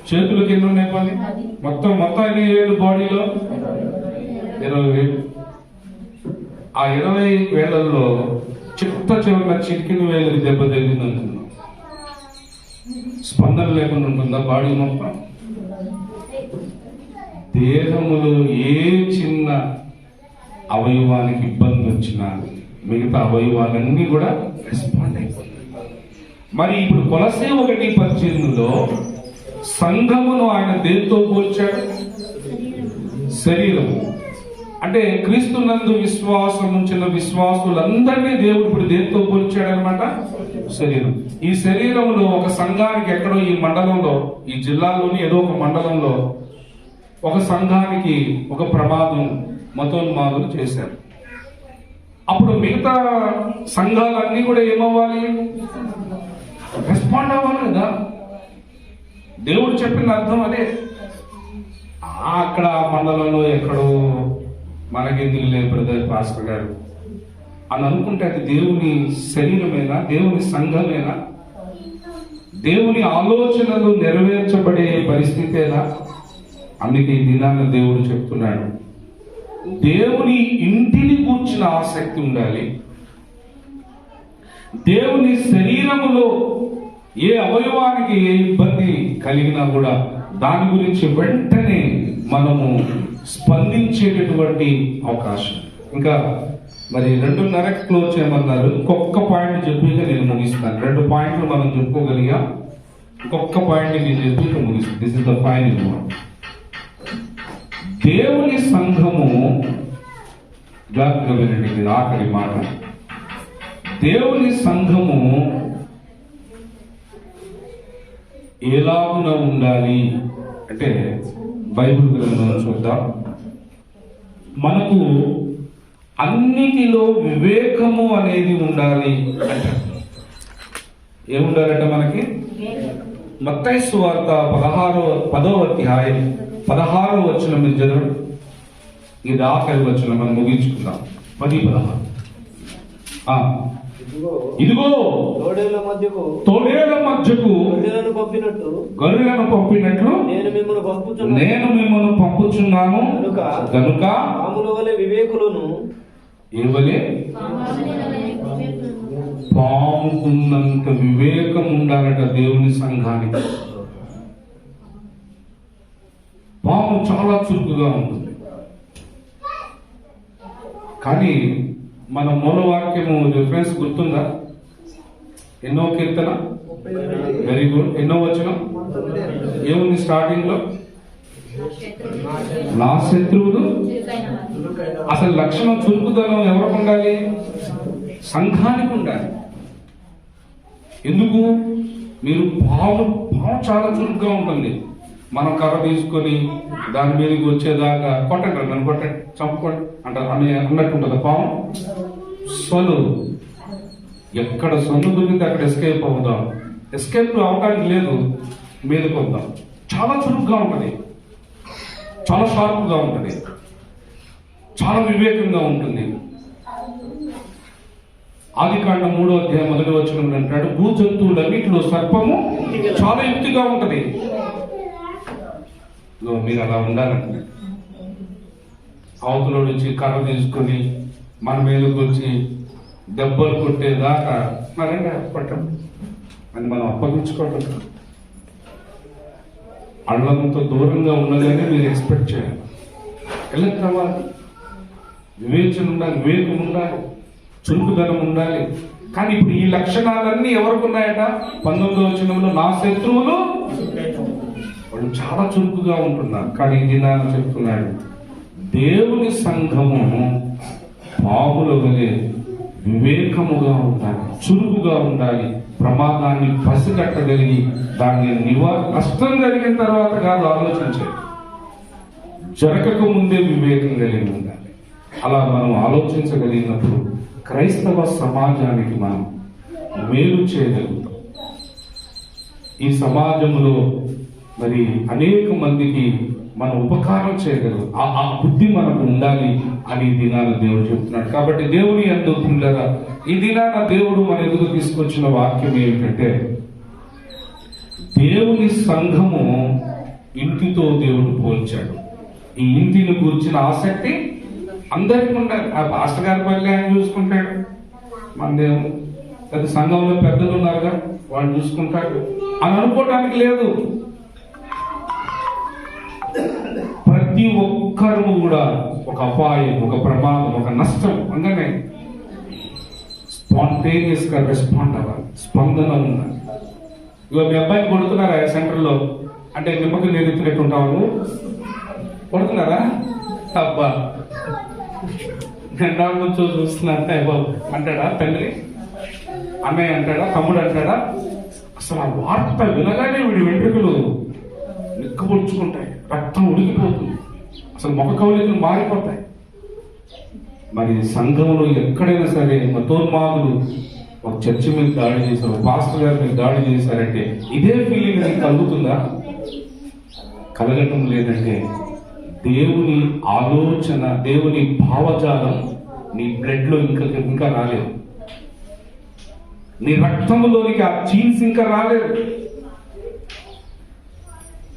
చేతులకు ఎన్ని ఉన్నాయి? పని మొత్తం ఎన్ని వేళ్ళు బాడీలో? 20 వేలు. ఆ 20 వేళ్లలో చివరిన చిటికిన వేలకి దెబ్బ తగిలింది అనుకున్నాం, స్పందన లేకుండా ఉంటుందా బాడీ మొత్తం? దేహములో ఏ చిన్న అవయవానికి ఇబ్బంది వచ్చినా మిగతా అవయవాలన్నీ కూడా రెస్పాండ్ అయిపోతాయి. మరి ఇప్పుడు కొలసీ 1:18లో సంఘమును ఆయన దేంతో పోల్చాడు? శరీరము. అంటే క్రీస్తునందు విశ్వాసం ఉంచిన విశ్వాసులందరినీ దేవుడు ఇప్పుడు దేంతో పోల్చాడనమాట? శరీరం. ఈ శరీరంలో ఒక సంఘానికి ఎక్కడో ఈ మండలంలో, ఈ జిల్లాలోని ఏదో ఒక మండలంలో ఒక సంఘానికి ఒక ప్రమాదం మతోన్మాదులు చేశారు. అప్పుడు మిగతా సంఘాలన్నీ కూడా ఏమవ్వాలి? రెస్పాండ్ అవ్వాలి కదా. దేవుడు చెప్పిన అర్థం అదే. అక్కడ మండలంలో ఎక్కడో మనకెందుకు లేదు బ్రదర్ పాస్టర్ గారు అని అనుకుంటే అది దేవుని శరీరమేనా? దేవుని సంఘమేనా? దేవుని ఆలోచనలు నెరవేర్చబడే పరిస్థితేనా? అందుకే ఈ దినాన్ని దేవుడు చెప్తున్నాడు, దేవుని ఇంటిని కూర్చిన ఆసక్తి ఉండాలి. దేవుని శరీరములో ఏ అవయవానికి ఏ ఇబ్బంది కలిగినా కూడా దాని గురించి వెంటనే మనము స్పందించేటటువంటి అవకాశం. ఇంకా మరి 2:30 క్లోజ్ చేయమన్నారు. ఇంకొక పాయింట్ చెప్పి నేను ముగిస్తాను. 2 పాయింట్లు మనం చెప్పుకోగలిగా, ఇంకొక పాయింట్ నేను చెప్పి ముగిస్తాను. This is the final one. దేవుని సంఘము, జాగ్రత్తగా వినండి, ఇది ఆఖరి మాట. దేవుని సంఘము ఎలాగున ఉండాలి అంటే బైబిల్ గ్రంథం చూద్దాం. మనకు అన్నిటిలో వివేకము అనేది ఉండాలి అంట. ఏముండాలంటే మనకి? మత్తయి సువార్త 10వ అధ్యాయం 16వ వచనం మీరు చదవండి. ఇది ఆఖరి వచనం, మనం ముగించుకుందాం. 10:16. ఇదిగో తోడేళ్ల మధ్యకు గొర్రెలను పంపినట్లు నేను మిమ్మల్ని పంపుచున్నాను కనుక పాముల వలె వివేకులను, ఏవలే పాముకున్నంత వివేకం ఉండాలట దేవుని సంఘానికి. పాము చాలా చురుకుగా ఉంటుంది, కానీ మన మూలవాక్యము రిఫరెన్స్ గుర్తుందా? ఎన్నో కీర్తన? Very good. ఎన్నో వచనం? ఏముంది స్టార్టింగ్ లో? నా శత్రువులు. అసలు లక్షణం చురుకుదనం ఎవరికి ఉండాలి? సంఘానికి ఉండాలి. ఎందుకు? మీరు పాము చాలా చురుగ్గా ఉంటుంది. మనం కర్ర తీసుకొని దాని మీదకి వచ్చేదాకా కొట్టండి, నన్ను కొట్టండి, చంపుకోండి అంటారు అన్నట్టు ఉంటుంది పాము. సొను ఎక్కడ సొన్ను దొరికితే అక్కడ ఎస్కేప్ అవుదాం. ఎస్కేప్ అవడానికి లేదు, మీదకి వద్దాం. చాలా చురుగ్గా ఉంటుంది, చాలా షార్ప్గా ఉంటుంది, చాలా వివేకంగా ఉంటుంది. ఆదికాండం 3వ అధ్యాయం 1వ వచనం అంటాడు, భూ జంతువులన్నిటిలో సర్పము చాలా యుక్తిగా ఉంటది. మీరు అలా ఉండాలంటే అవతల నుంచి కర్ర తీసుకొని మన మీదకి వచ్చి దెబ్బలు కొట్టేదాకా మరండి కొట్టం అని మనం అప్పగించుకోవటం. అళ్ళంతో దూరంగా ఉన్నదని మీరు ఎక్స్పెక్ట్ చేయాలి. ఎలా కావాలి? వివేచన ఉండాలి, వివేకం ఉండాలి, చురుకుదనం ఉండాలి. కానీ ఇప్పుడు ఈ లక్షణాలన్నీ ఎవరికి ఉన్నాయట? 19వ వచనంలో నా శత్రువులు వాళ్ళు చాలా చురుకుగా ఉంటున్నారు. కానీ ఇది నా చెప్తున్నాడు, దేవుని సంఘము పాముల వలె వివేకముగా ఉండాలి, చురుకుగా ఉండాలి, ప్రమాదాన్ని పసిగట్టగలిగి దాన్ని నష్టం జరిగిన తర్వాత కాదు ఆలోచించాలి, జరగక ముందే వివేకం కలిగి ఉండాలి. అలా మనం ఆలోచించగలిగినప్పుడు క్రైస్తవ సమాజానికి మనం మేలు చేయగలుగుతాం. ఈ సమాజంలో మరి అనేక మందికి మనం ఉపకారం చేయగలం. ఆ బుద్ధి మనకు ఉండాలి అని ఈ దినాన దేవుడు చెప్తున్నాడు. కాబట్టి దేవుని యందు పిల్లరా, ఈ దినాన దేవుడు మన ఎదుగు తీసుకొచ్చిన వాక్యం ఏమిటంటే, దేవుని సంఘము ఇంటితో దేవుడు పోల్చాడు. ఈ ఇంటిని గురించిన ఆసక్తి అందరికీ ఉండాలి. ఆ పాస్టర్ గారి పల్లె ఆయన చూసుకుంటాడు, మన దేవుడు పెద్ద సంఘంలో పెద్దలు ఉన్నారుగా వాళ్ళు చూసుకుంటాడు అని అనుకోవటానికి లేదు. ప్రతి ఒక్కరు కూడా ఒక అపాయం, ఒక ప్రమాదం, ఒక నష్టం అనగానే స్పాంటేనియస్ గా రెస్పాండ్ అవ్వాలి, స్పందన ఉండాలి. ఇక మీ అబ్బాయిని కొడుతున్నారా సెంటర్లో అంటే నిమ్మకి నేను ఎత్తినట్టు ఉంటావు, కొడుతున్నారా? అబ్బా గండా నుంచో చూస్తున్నా బాబు అంటాడా తండ్రి? అన్నయ్య అంటాడా? తమ్ముడు అంటాడా? అసలు ఆ వార్త వినగానే వీడి వెంట్రుకలు నిక్కబొడుచుకుంటాయి, రక్తం ఉడికిపోతుంది, అసలు ముఖ కవలికలు మారిపోతాయి. మరి సంఘంలో ఎక్కడైనా సరే మతోన్మాదులు ఒక చర్చి మీద దాడి చేశారు, పాస్టర్ గారి మీద దాడి చేశారంటే ఇదే ఫీలింగ్ నీకు కలుగుతుందా? కలగటం లేదంటే దేవుని ఆలోచన, దేవుని భావజాలం నీ బ్లడ్ లో ఇంకా రాలేదు, నీ రక్తంలోనికి ఆ జీన్స్ ఇంకా రాలేదు.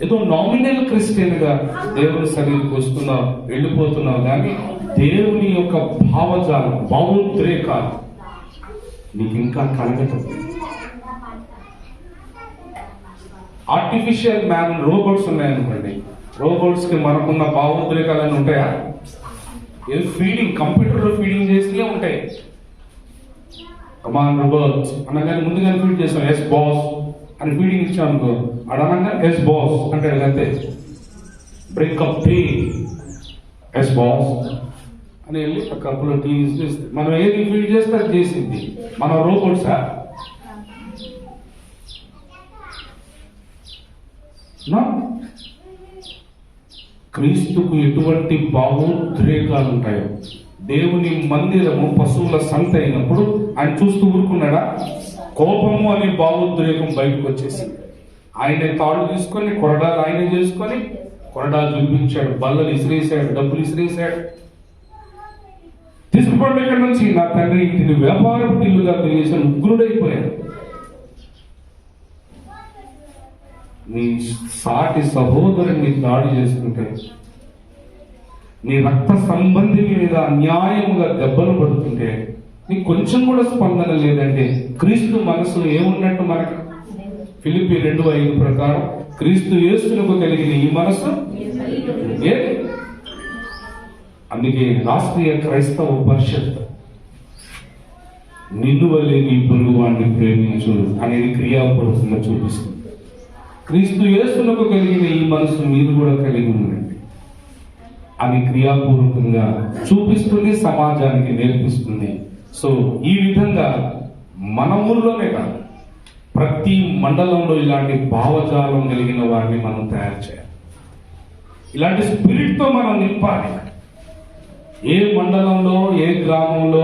ఏదో నామినల్ క్రిస్టియన్ గా దేవుని సన్నిధికి వస్తున్నావు, వెళ్ళిపోతున్నావు, కానీ దేవుని యొక్క భావజాలం, భావోద్రేకాలు నీకు ఇంకా కలగటం. ఆర్టిఫిషియల్ మ్యాన్ రోబోట్స్ ఉన్నాయనుకోండి, రోబోట్స్ కి మనకున్న భావోద్రేకాలని ఉంటాయా? ఏదో ఫీడింగ్, కంప్యూటర్లో ఫీడింగ్ చేసినే ఉంటాయి. కమాన్ రోబోట్స్ అనగానే ముందుగానే ఫీడ్ చేస్తాం, ఎస్ బాస్ అని ఫీడింగ్ ఇచ్చాం అనుకో, అడనగా ఎస్ బాస్ అంటే అంతే. బ్రేకప్ టీ, ఎస్ బాస్ అని వెళ్ళి ఆ కప్పులో టీ ఇస్తే మనం ఏది ఫీడ్ చేస్తే అది చేసింది. మన రోబోట్సా? క్రీస్తుకు ఎటువంటి భావోద్రేకాలు ఉంటాయో, దేవుని మందిరము పశువుల సంత అయినప్పుడు ఆయన చూస్తూ ఊరుకున్నాడా? కోపము అనే భావోద్రేకం బయటకు వచ్చేసింది. ఆయనే తాడు తీసుకొని కొరడాలు ఆయనే చేసుకొని కొరడాలు చూపించాడు, బల్లలు ఇసిరేసాడు, డబ్బులు ఇసిరేసాడు. తీసుకుపోవడం ఇక్కడ నుంచి నా తండ్రి ఇంటిని వ్యాపారపు ఇల్లుగా తెలియజేసిన ఉగ్రుడైపోయాడు. నీ సాటి సహోదరుని దాడి చేస్తుంటే, నీ రక్త సంబంధి మీద అన్యాయముగా దెబ్బలు పడుతుంటే నీకు కొంచెం కూడా స్పందన లేదంటే క్రీస్తు మనసులో ఏమున్నట్టు? మనకు ఫిలిప్పీ 2:5 ప్రకారం క్రీస్తు యేసునకు కలిగిన ఈ మనసు ఏ? అందుకే రాష్ట్రీయ క్రైస్తవ పరిషత్ నిన్ను వలె నీ పొరుగు వాడిని ప్రేమించు అనేది క్రియాపూర్వకంగా చూపిస్తుంది. క్రీస్తు యేసునకు కలిగిన ఈ మనసు మీరు కూడా కలిగి ఉండండి అని క్రియాపూర్వకంగా చూపిస్తుంది, సమాజానికి నేర్పిస్తుంది. సో ఈ విధంగా మన ఊర్లోనే కాదు, ప్రతి మండలంలో ఇలాంటి భావజాలం కలిగిన వారిని మనం తయారు చేయాలి. ఇలాంటి స్పిరిట్తో మనం నింపాలి. ఏ మండలంలో, ఏ గ్రామంలో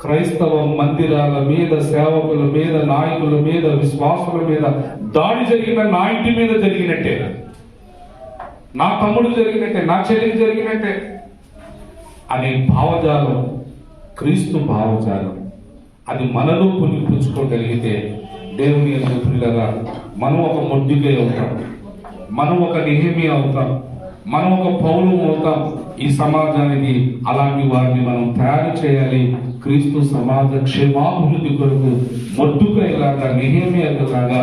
క్రైస్తవ మందిరాల మీద, సేవకుల మీద, నాయకుల మీద, విశ్వాసుల మీద దాడి జరిగిన నా ఇంటి మీద జరిగినట్టే, నా తమ్ముడు జరిగినట్టే, నా చెల్లికి జరిగినట్టే అనే భావజాలం క్రీస్తు భావజాలం. అది మనలో పునిపుచ్చుకోగలిగితే దేవుని యందు ప్రియులారా, మనం ఒక మొర్దెకై అవుతాం, మనం ఒక నెహెమీయా అవుతాం, మనం ఒక పౌలు అవుతాం. ఈ సమాజానికి అలాంటి వారిని మనం తయారు చేయాలి. క్రీస్తు సమాజ క్షేమాభివృద్ధి కొరకు మొర్దెకైలాగా, నెహెమీయాలాగా,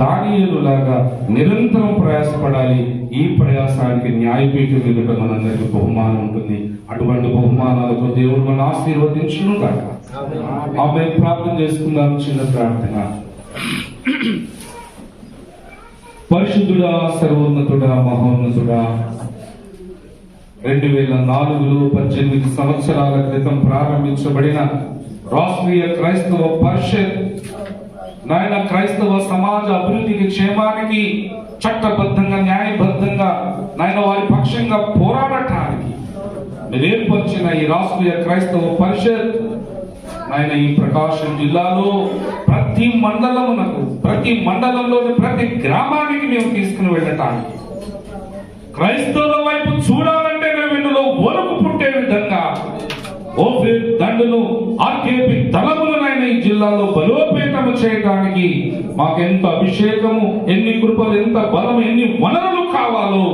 దానియేలులాగా నిరంతరం ప్రయాసపడాలి. ఈ ప్రయాసానికి న్యాయపీఠం ఎదుట మనందరికీ బహుమానం ఉంటుంది. అటువంటి బహుమానాలతో దేవుడు మనం ఆశీర్వదించును కాక. ఆమె ప్రార్థన చేసుకుందాం. చిన్న ప్రార్థన. పరిశుద్ధుడా, సర్వోన్నతుడా, మహోన్నతుడా, 2004లో 18 సంవత్సరాల క్రితం ప్రారంభించబడిన రాష్ట్రీయ క్రైస్తవ పరిషత్ నాయన క్రైస్తవ సమాజ అభివృద్ధికి, క్షేమానికి చట్టబద్ధంగా, న్యాయబద్ధంగా నాయన వారి పక్షంగా పోరాడటానికి మీరు ఏర్పరిచిన ఈ రాష్ట్రీయ క్రైస్తవ పరిషత్ నాయన ఈ ప్రకాశం జిల్లాలో ప్రతి మండలమునకు, ప్రతి మండలంలోని ప్రతి గ్రామానికి మేము తీసుకుని వెళ్ళటానికి, క్రైస్తవుల వైపు చూడాలంటే వెన్నులో వణుకు పుట్టే విధంగా ఓఫీర్ దండును, ఆర్కేపీ దళములనైన ఈ జిల్లాలో బలోపేతము చేయడానికి మాకెంత అభిషేకము, ఎన్ని కృపలు, ఎంత బలం, ఎన్ని వనరులు కావాలో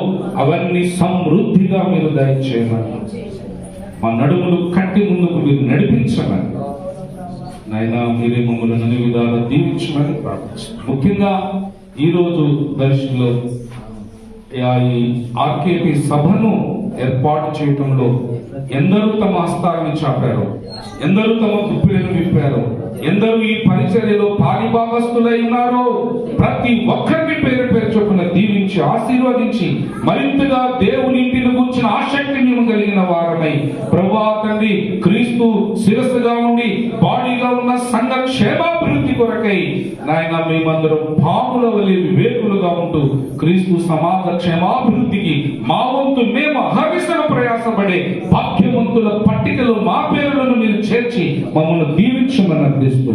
అవన్నీ సమృద్ధిగా మీరు దయచేయమని, మా నడుములు కట్టి ముందుకు మీరు నడిపించమని నాయన, మీరే మమ్మల్ని అన్ని విధాలు దీవించమని ప్రార్థిస్తున్నాం. ముఖ్యంగా ఈరోజు దర్శనంలో ఈ ఆర్కేపీ సభను ఏర్పాటు చేయటంలో ఎందరూ తమ హస్తాలను చాపారు, ఎందరూ తమ గుప్పిలను విప్పారు, ఎందరూ ఈ పరిచర్యలో పాలిభాగస్తులై ఉన్నారో ప్రతి ఒక్కరిని పేరు పేరు చొప్పున దీవించి ఆశీర్వదించి మరింతగా దేవుని ఇంటిని కూర్చున్న ఆసక్తి మేము కలిగిన వారమై ప్రభువా తండ్రి, క్రీస్తు శిరస్సుగా ఉండి బాడీగా ఉన్న సంఘ క్షేమాభివృద్ధి కొరకై నాయన మేమందరం పాముల వలె వివేకులుగా ఉంటూ క్రీస్తు సమాజ క్షేమాభివృద్ధికి మా వంతు మేము అహర్నిశలు ప్రయాసపడే భాగ్యవంతుల పట్టికలో మా పేరులను మీరు చేర్చి మమ్మల్ని దీవించమని అర్థిస్తూ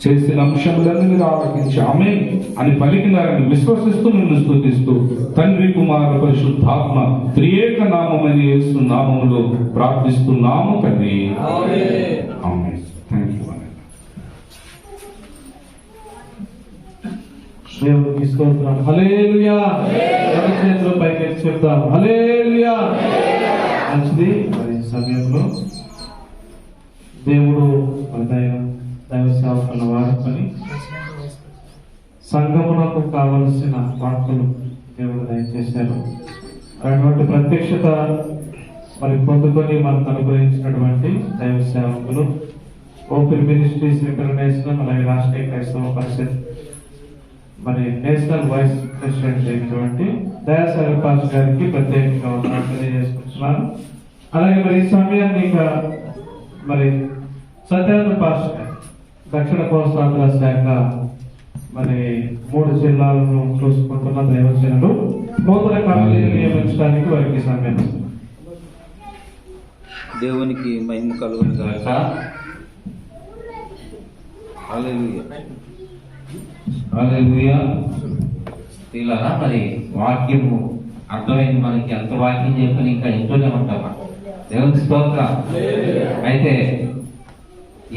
చేసిన అంశములన్నీ మీరు ఆలకించి ఆమేన్ అని పలికినారని విశ్వసిస్తూ నిన్ను స్తుతిస్తూ తండ్రి, కుమార, పరిశుద్ధాత్మ త్రియేక నామమని యేసు నామములో ప్రార్థిస్తున్నాము తండ్రి. ఆమేన్. థాంక్యూ. దేవునికి స్తోత్రం. హల్లెలూయా. చేతులు పైకి చెప్తాం హల్లెలూయా. మంచిది. మరి సమయంలో దేవుడు దైవ సేవకులను వాడుకొని సంఘమునకు కావలసిన వాక్కులు దేవుడు దయచేశారు. అటువంటి ప్రత్యక్షత మరి పొందుకొని మనకు అనుగ్రహించినటువంటి దైవ సేవకులు ఓపెన్ మినిస్ట్రీస్ ఇంటర్నేషనల్, అలాగే రాష్ట్రీయ క్రైస్తవ పరిషత్ మరి నేషనల్ వైస్ ప్రెసిడెంట్ అయినటువంటి దయాసాగర్ పాస్ గారికి ప్రత్యేకంగా తెలియజేసుకుంటున్నాను. అలాగే మరి ఈ సమయాన్ని ఇంకా మరి సత్యానంద పాస్ దక్షిణ కోస్తాంధ్ర శాఖ మరి 3 జిల్లాలను చూసుకుంటున్న దైవజనులు నూతన కమిటీని నియమించడానికి వారికి సమయం. దేవునికి మహిమ కలుగును గాక. హల్లెలూయా. హల్లెలూయా. ఇలా మరి వాక్యము అర్థమైంది. మనకి ఎంత వాక్యం చెప్పని ఇంకా ఇంట్లోనే ఉంటామా? దేవునికి స్తోత్రం. అయితే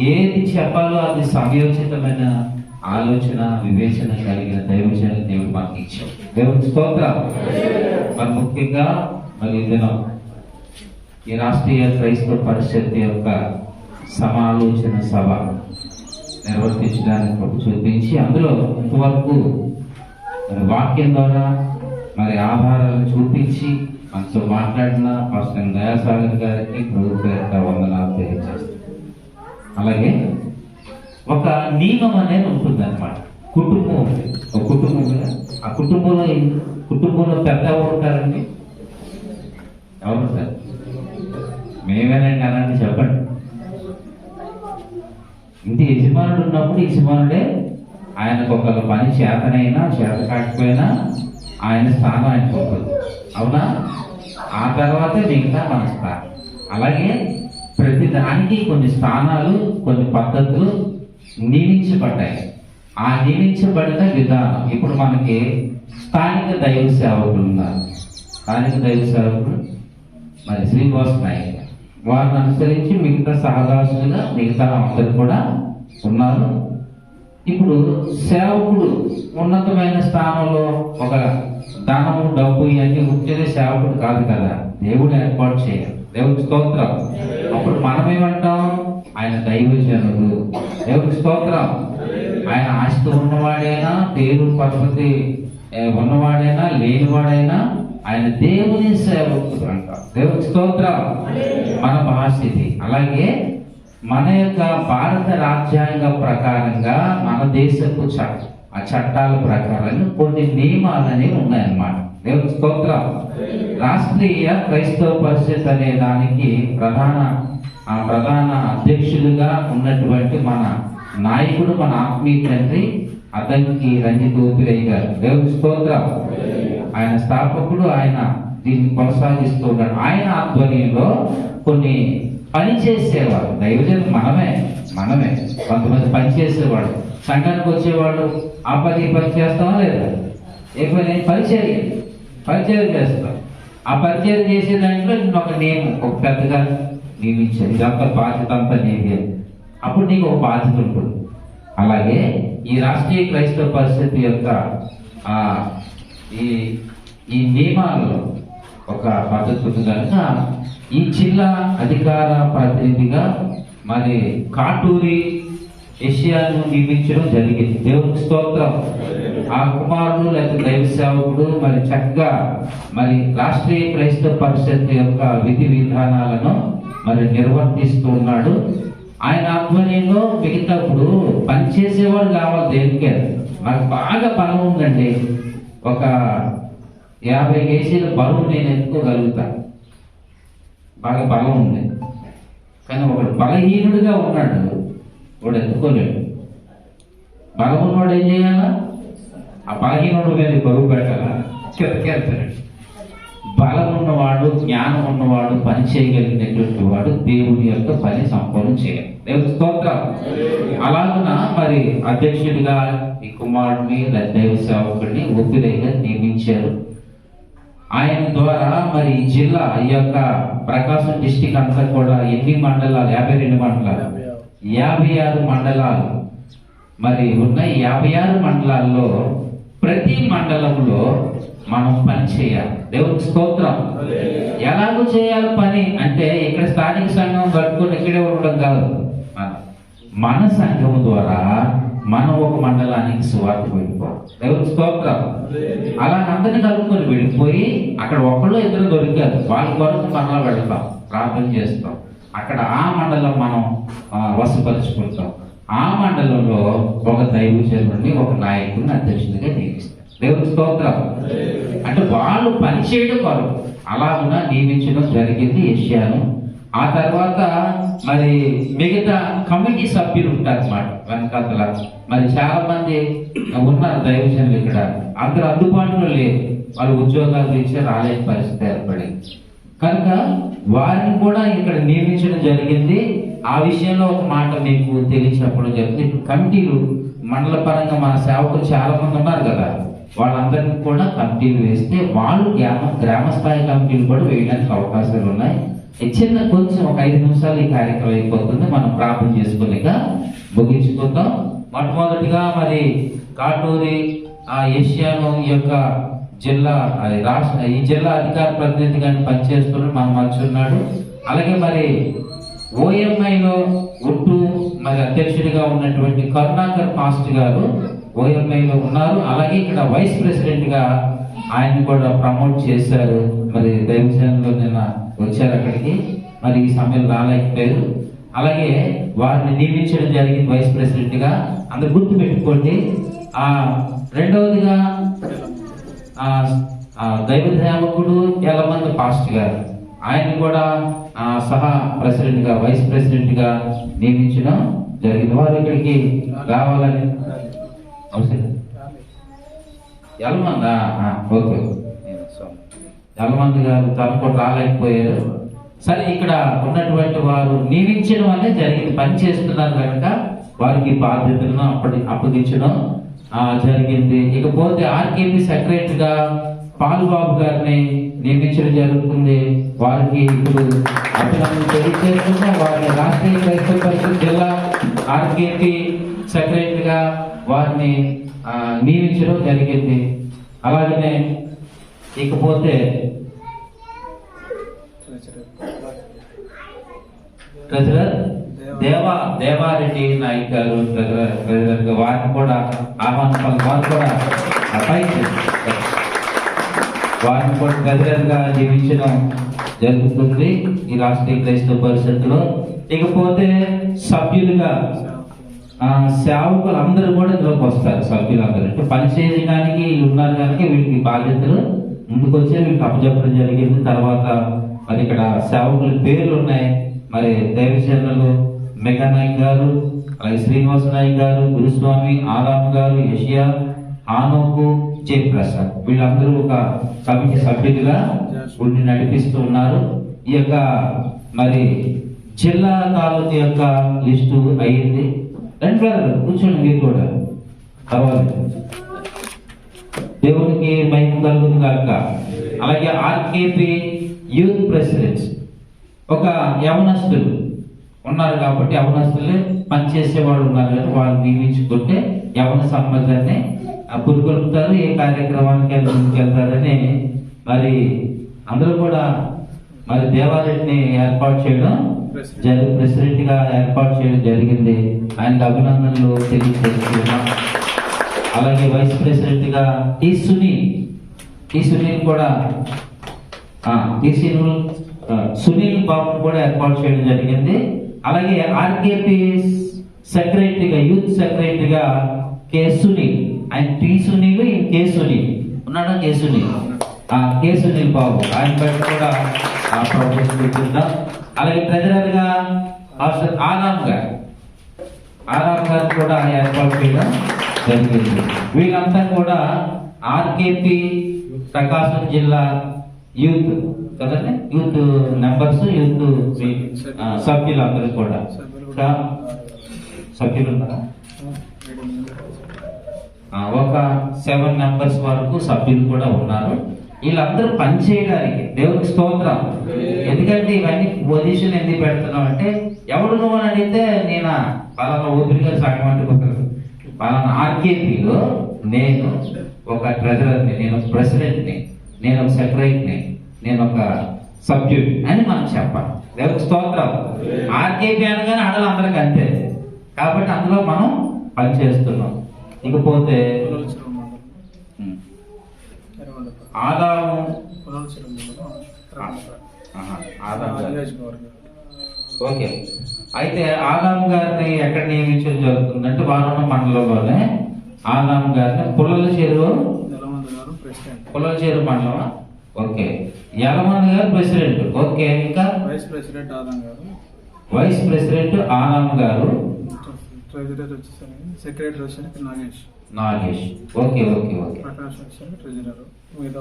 ఏది చెప్పాలో అది సమయోచితమైన ఆలోచన, వివేచన కలిగిన దైవజనులు దేవుడు మనకి ఇచ్చాడు. దేవునికి స్తోత్రం. మరి ముఖ్యంగా మరి దినం ఈ రాష్ట్రీయ క్రైస్తవ పరిషత్ యొక్క సమాలోచన సభ నిర్వర్తించడానికి చూపించి అందులో ఇంతవరకు మరి వాక్యం ద్వారా మరి ఆధారాలను చూపించి మనతో మాట్లాడిన పాస్టర్ దయాసాగర్ గారికి ప్రభుత్వ యొక్క వందనాలు తెలియజేస్తాం. అలాగే ఒక నియమం అనేది ఉంటుంది అనమాట. కుటుంబం ఉంది, ఒక కుటుంబం కదా. ఆ కుటుంబంలో పెద్ద ఎవరు ఉంటారండి? ఎవరు ఉంటారు? మేమేనండి అలాంటి చెప్పండి. ఇంటి యజమానుడు ఉన్నప్పుడు యజమానుడే ఆయనకు ఒక పని చేతనైనా చేత కాకపోయినా ఆయన స్థానం ఆయనకు ఉంటుంది, అవునా? ఆ తర్వాతే మిగతా మన స్థానం. అలాగే ప్రతి దానికి కొన్ని స్థానాలు, కొన్ని పద్ధతులు నియమించబడ్డాయి. ఆ నియమించబడిన విధానం ఇప్పుడు మనకి స్థానిక దైవ సేవకులు ఉన్నారు. స్థానిక దైవ సేవకులు మరి శ్రీనివాస్ నాయక్ వారిని అనుసరించి మిగతా సహదాసులుగా మిగతా అందరు కూడా ఉన్నారు. ఇప్పుడు సేవకుడు ఉన్నతమైన స్థానంలో ఒక ధనము, డబ్బు ఇవన్నీ వచ్చేది సేవకుడు కాదు కదా, దేవుడు ఏర్పాటు చేయాలి. దేవుడికి స్తోత్రం. అప్పుడు మనం ఏమంటాం? ఆయన దైవజనుడు. దేవుడికి స్తోత్రం. ఆయన ఆస్తి ఉన్నవాడైనా, పేరు పద్ధతి ఉన్నవాడైనా, లేనివాడైనా ఆయన దేవుని సేవకుడు అంటాం. దేవుడికి స్తోత్రం. మన భాష ఇది. అలాగే మన యొక్క భారత రాజ్యాంగ ప్రకారంగా మన దేశపు ఆ చట్టాల ప్రకారంగా కొన్ని నియమాలు అనేవి ఉన్నాయన్నమాట. దేవుడికి స్తోత్రం. రాష్ట్రీయ క్రైస్తవ పరిషత్ అనే దానికి ప్రధాన అధ్యక్షులుగా ఉన్నటువంటి మన నాయకుడు, మన ఆత్మీయ తండ్రి అద్దంకి రంజిత్ ఓపిరయ్య గారు. దేవుడికి స్తోత్రం. ఆయన స్థాపకుడు, ఆయన దీన్ని కొనసాగిస్తూ ఉన్నాడు. ఆయన ఆధ్వర్యంలో కొన్ని పని చేసేవాడు. దైవజనులు మనమే కొంతమంది పని చేసేవాడు. సంఘానికి వచ్చేవాళ్ళు ఆ పని చేస్తామా లేదా? ఏ పని? పరిచయం చేస్తాం. ఆ పరిచయం చేసే దాంట్లో ఒక నియమం, ఒక పెద్దగా నియమించారు. ఇదంతా బాధ్యత అంతా నీదే. అప్పుడు నీకు ఒక బాధ్యత ఉంటుంది. అలాగే ఈ రాష్ట్రీయ క్రైస్తవ పరిస్థితి యొక్క ఈ నియమాలలో ఒక పద్ధతి ఉంది కనుక ఈ జిల్లా అధికార ప్రతినిధిగా మరి కాటూరి ఏషియాను నియమించడం జరిగింది. దేవునికి స్తోత్రం. ఆ కుమారుడు లేదా దైవ సేవకుడు మరి చక్కగా మరి రాష్ట్రీయ క్రైస్తవ పరిషత్ యొక్క విధి విధానాలను మరి నిర్వర్తిస్తూ ఉన్నాడు. ఆయన ఆధ్వర్యంలో మిగతాప్పుడు పనిచేసేవాడు కావాలి. దేనికే నాకు బాగా బలం ఉందండి, ఒక 50 కేజీల బరువు నేను ఎత్తుకోగలుగుతాను, బాగా బలం ఉంది. కానీ ఒకడు బలహీనుడిగా ఉన్నాడు, వాడు ఎత్తుకోలేడు. బలం ఉన్నవాడు ఏం చేయాలా? ఆ బలహీనుడు మీద బరువు పెట్టాలా? కెత్తాడు. బలం ఉన్నవాడు, జ్ఞానం ఉన్నవాడు, పని చేయగలిగినటువంటి వాడు దేవుని యొక్క పని సంపూర్ణం చేయాలి. దేవుని స్తోత్రం. అలాగున మరి అధ్యక్షుడిగా ఈ కుమారుడిని దైవ సేవకుడిని ఒత్తిడిగా నియమించారు. ఆయన ద్వారా మరి జిల్లా ఈ యొక్క ప్రకాశం డిస్టిక్ అంతా కూడా ఎన్ని మండలాలు? 52 మండలాలు, 56 మండలాలు మరి ఉన్నాయి. 56 మండలాల్లో ప్రతి మండలంలో మనం పని చేయాలి. దేవునికి స్తోత్రం. ఎలాగో చేయాలి పని అంటే ఇక్కడ స్థానిక సంఘం కట్టుకుని ఇక్కడే ఉండడం కాదు. మన సంఘం ద్వారా మనం ఒక మండలానికి సువార్త వెళ్ళిపోవాలి. దేవునికి స్తోత్రం. అలా అందరిని కలుపుకొని వెళ్ళిపోయి అక్కడ ఒకళ్ళు ఇద్దరు దొరికారు, వాళ్ళ కొరకు మనలో వెళ్తాం, ప్రార్థన చేస్తాం. అక్కడ ఆ మండలం మనం వశపరుచుకుంటాం. ఆ మండలంలో ఒక దైవజనుడిని, ఒక నాయకుడిని అధ్యక్షుడిగా నియమిస్తాం. దేవునికి స్తోత్రం. అంటే వాళ్ళు పనిచేయడం కొరకు అలాగున నియమించడం జరిగింది ఏషియాను. ఆ తర్వాత మరి మిగతా కమిటీ సభ్యులు ఉంటారు అన్నమాట వెనకాతల. మరి చాలా మంది ఉన్నారు దైవజనులు ఇక్కడ, అందరూ అందుబాటులో లేరు, వాళ్ళు ఉద్యోగాలు ఇచ్చే రాలేని పరిస్థితి ఏర్పడింది కనుక వారిని కూడా ఇక్కడ నియమించడం జరిగింది. ఆ విషయంలో ఒక మాట మీకు తెలియచెప్పడం జరిగింది. ఇప్పుడు కమిటీలు మండల పరంగా మన సేవకులు చాలా మంది ఉన్నారు కదా, వాళ్ళందరినీ కూడా కమిటీలు వేస్తే వాళ్ళు గ్రామ స్థాయి కమిటీలు కూడా వేయడానికి అవకాశాలు ఉన్నాయి. చిన్న కొంచెం ఒక 5 నిమిషాలు ఈ కార్యక్రమం అయిపోతుంది, మనం ప్రార్థన చేసుకోలేక ముగించుకుందాం. మొట్టమొదటిగా మరి కాటూరి ఏషియాను ఈ యొక్క జిల్లా ఈ జిల్లా అధికార ప్రతినిధిగా పనిచేస్తున్నాడు, మన మనిషి ఉన్నాడు. అలాగే మరి ఓఎంఐలో ఉంటూ మరి అధ్యక్షుడిగా ఉన్నటువంటి కరుణాకర్ మాస్టర్ గారు ఓఎంఐలో ఉన్నారు. అలాగే ఇక్కడ వైస్ ప్రెసిడెంట్ గా ఆయన కూడా ప్రమోట్ చేశారు. మరి దైవజనులు నిన్న వచ్చారు అక్కడికి, మరి ఈ సమయం రాలేకపోయారు. అలాగే వారిని నియమించడం జరిగింది వైస్ ప్రెసిడెంట్ గా. అందరు గుర్తు పెట్టుకోండి. రెండవదిగా దైవ సేవకుడు ఎల్లమంది పాస్టర్ గారు, ఆయన కూడా సహా ప్రెసిడెంట్ గా వైస్ ప్రెసిడెంట్ గా నియమించడం జరిగింది. వారు ఇక్కడికి రావాలని అవసరం. ఎల్లమందా? ఓకే. ఎల్లమంది గారు తనకు రాలేకపోయారు. సరే, ఇక్కడ ఉన్నటువంటి వారు నియమించడం వల్లే జరిగింది. పని చేస్తున్నారు కనుక వారికి బాధ్యతలను అప్పగించడం జరిగింది. ఇకపోతే ఆర్కేపీ సెక్రటరీగా పాల్బాబు గారిని నియమించడం జరుగుతుంది. వారికి ఇప్పుడు అభినందనలు తెలియజేస్తున్నా. వారిని రాష్ట్రీయ క్రైస్తవ పరిషత్ జిల్లా ఆర్కేపీ సెక్రటరీగా వారిని నియమించడం జరిగింది. అలాగనే ఇకపోతే ట్రెజరర్ దేవారెడ్డి నాయక్ గారు ట్రెజరర్ గా వారిని కూడా వారిని కూడా ట్రెజరర్ గా నియమించడం జరుగుతుంది ఈ రాష్ట్రీయ క్రైస్తవ పరిషత్తులో. ఇకపోతే సభ్యులుగా సేవకులు అందరూ కూడా ఇందులోకి వస్తారు. సభ్యులందరూ అంటే పని చేయడానికి ఉన్నారు కనుక వీళ్ళకి బాధ్యతలు ముందుకు వచ్చి వీళ్ళకి అప్పచెప్పడం జరిగింది. తర్వాత మరి ఇక్కడ సేవకుల పేర్లు ఉన్నాయి. మరి దైవజనులు మెగా నాయక్ గారు, అలాగే శ్రీనివాస నాయక్ గారు, గురుస్వామి, ఆరామ్ గారు, యషియా, ఆనోకు, జయప్రసాద్, వీళ్ళందరూ ఒక కమిటీ సభ్యులుగా ఉండి నడిపిస్తూ ఉన్నారు. ఈ యొక్క మరి జిల్లా తాలూకు యొక్క లిస్టు అయ్యింది. రెండు గారు కూర్చోండి, మీరు కూడా పర్వాలేదు. దేవునికి మహిమ కలుగుతుంది కాక. అలాగే ఆర్కేపీ యూత్ ప్రెసిడెంట్స్ ఒక యవనస్తులు ఉన్నారు కాబట్టి యవనస్తులే పనిచేసే వాళ్ళు ఉన్నారు కదా, వాళ్ళు నియమించుకుంటే యవన సమాజాన్ని పురుగొల్పుతారు. ఏ కార్యక్రమానికి వెళ్తారని మరి అందరూ కూడా మరి దేవాలయాన్ని ఏర్పాటు చేయడం ప్రెసిడెంట్ గా ఏర్పాటు చేయడం జరిగింది. ఆయనకు అభినందనలు తెలియజేస్తున్నాం. అలాగే వైస్ ప్రెసిడెంట్ గా టి సునీల్ కూడా సునీల్ బాబును కూడా ఏర్పాటు చేయడం జరిగింది. అలాగే ఆర్కేపీ సెక్రటరీగా యూత్ సెక్రటరీగా కె సునీల్, ఆయన టి సునీల్, కె సునీల్ ఉన్నాడా? కె సునీల్ బాబు, ఆయన బయట కూడా ప్రపోజల్ పెట్టుకుంటాం. అలాగే ట్రెజరర్ గా ఆరామ్ గారు కూడా ఏర్పాటు చేయడం జరిగింది. వీళ్ళంతా కూడా ఆర్కేపీ ప్రకాశం జిల్లా యూత్ కదండి, యూత్ మెంబర్స్, యూత్ సభ్యులు అందరూ కూడా సభ్యులు ఉన్నారా? ఒక 7 మెంబర్స్ వరకు సభ్యులు కూడా ఉన్నారు. వీళ్ళందరూ పనిచేయడానికి దేవునికి స్తోత్రం. ఎందుకంటే ఇవన్నీ పొజిషన్ ఎందుకు పెడుతున్నాం అంటే, ఎవడు నువ్వు అని అడిగితే నేను పలానా ఓపిరి గారు సగం అంటుకుంటారు, పలానా ఆర్కేపీలో నేను ఒక ట్రెజరర్ని, నేను ఒక ప్రెసిడెంట్ని, నేను ఒక సెక్రటరీని, నేను ఒక సభ్యుడు అని మనం చెప్పాలి. దేవునికి స్తోత్రం. ఆర్కేపీ అనగానే అందరికి అంతే కాబట్టి అందులో మనం పనిచేస్తున్నాం. ఇకపోతే ఓకే, అయితే ఆదాం గారిని ఎక్కడ నియమించడం జరుగుతుందంటే వారున్న మండలంలోనే ఆదాం గారిని పుల్లల చెరువు మండలమా? ఓకే, యలమంది గారు ప్రెసిడెంట్. ఓకే, ఇంకా వైస్ ప్రెసిడెంట్ ఆదాం గారు, ట్రెజరర్ వచ్చేసరికి సెక్రటరీ వచ్చేసరికి నాగేష్. ఓకే, ప్రకాష్ వచ్చేసరికి ట్రెజరర్, మిగతా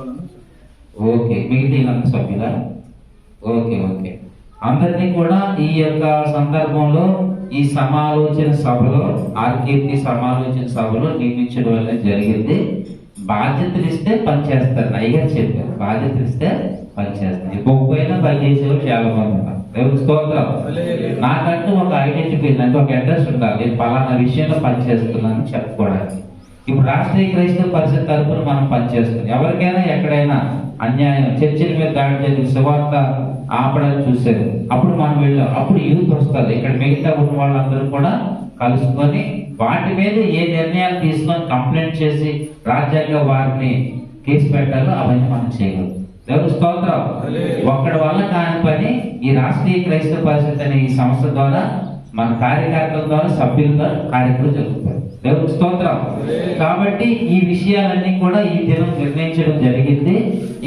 ఓకే, మిగతా సభ్యులా? ఓకే, అందరినీ కూడా ఈ యొక్క సందర్భంలో ఈ సమాలోచన సభలో ఆర్కేపీ సమాలోచన సభలో నియమించడం వల్ల జరిగింది. బాధ్యతలు ఇస్తే పనిచేస్తారు. అయ్యగారు చెప్పారు, బాధ్యతలు ఇస్తే పనిచేస్తారు. గొప్పైనా పనిచేసేవాళ్ళు చాలా మంది ఉన్నారు. స్తోత్రం. నాకంటూ ఒక ఐడెంటిఫై అంటే ఒక అడ్రస్ ఉండాలి, నేను పలానా విషయంలో పనిచేస్తున్నాను చెప్పుకోవడానికి. ఇప్పుడు రాష్ట్రీయ క్రైస్తవ పరిషత్ తరఫున మనం పనిచేస్తున్నాం. ఎవరికైనా ఎక్కడైనా అన్యాయం, చర్చిల మీద దాడి జరిగిన సువార్త ఆపడానికి చూసేది, అప్పుడు మనం వెళ్ళాం. అప్పుడు యూత్ వస్తుంది. ఇక్కడ మిగతా ఉన్న వాళ్ళందరూ కూడా కలుసుకొని వాటి మీద ఏ నిర్ణయాలు తీసుకొని కంప్లైంట్ చేసి రాజ్యాంగ వారిని కేసు పెట్టాలో అవన్నీ మనం చేయగలం. దేవుని స్తోత్రం. ఒక్కడి వల్ల కాని పని ఈ రాష్ట్రీయ క్రైస్తవ పరిషత్ అనే ఈ సంస్థ ద్వారా మన కార్యకర్తల ద్వారా సభ్యుల ద్వారా కార్యక్రమం జరుగుతాయి. దేవుని స్తోత్రం. కాబట్టి ఈ విషయాలన్నీ కూడా ఈ దినం నిర్ణయించడం జరిగింది.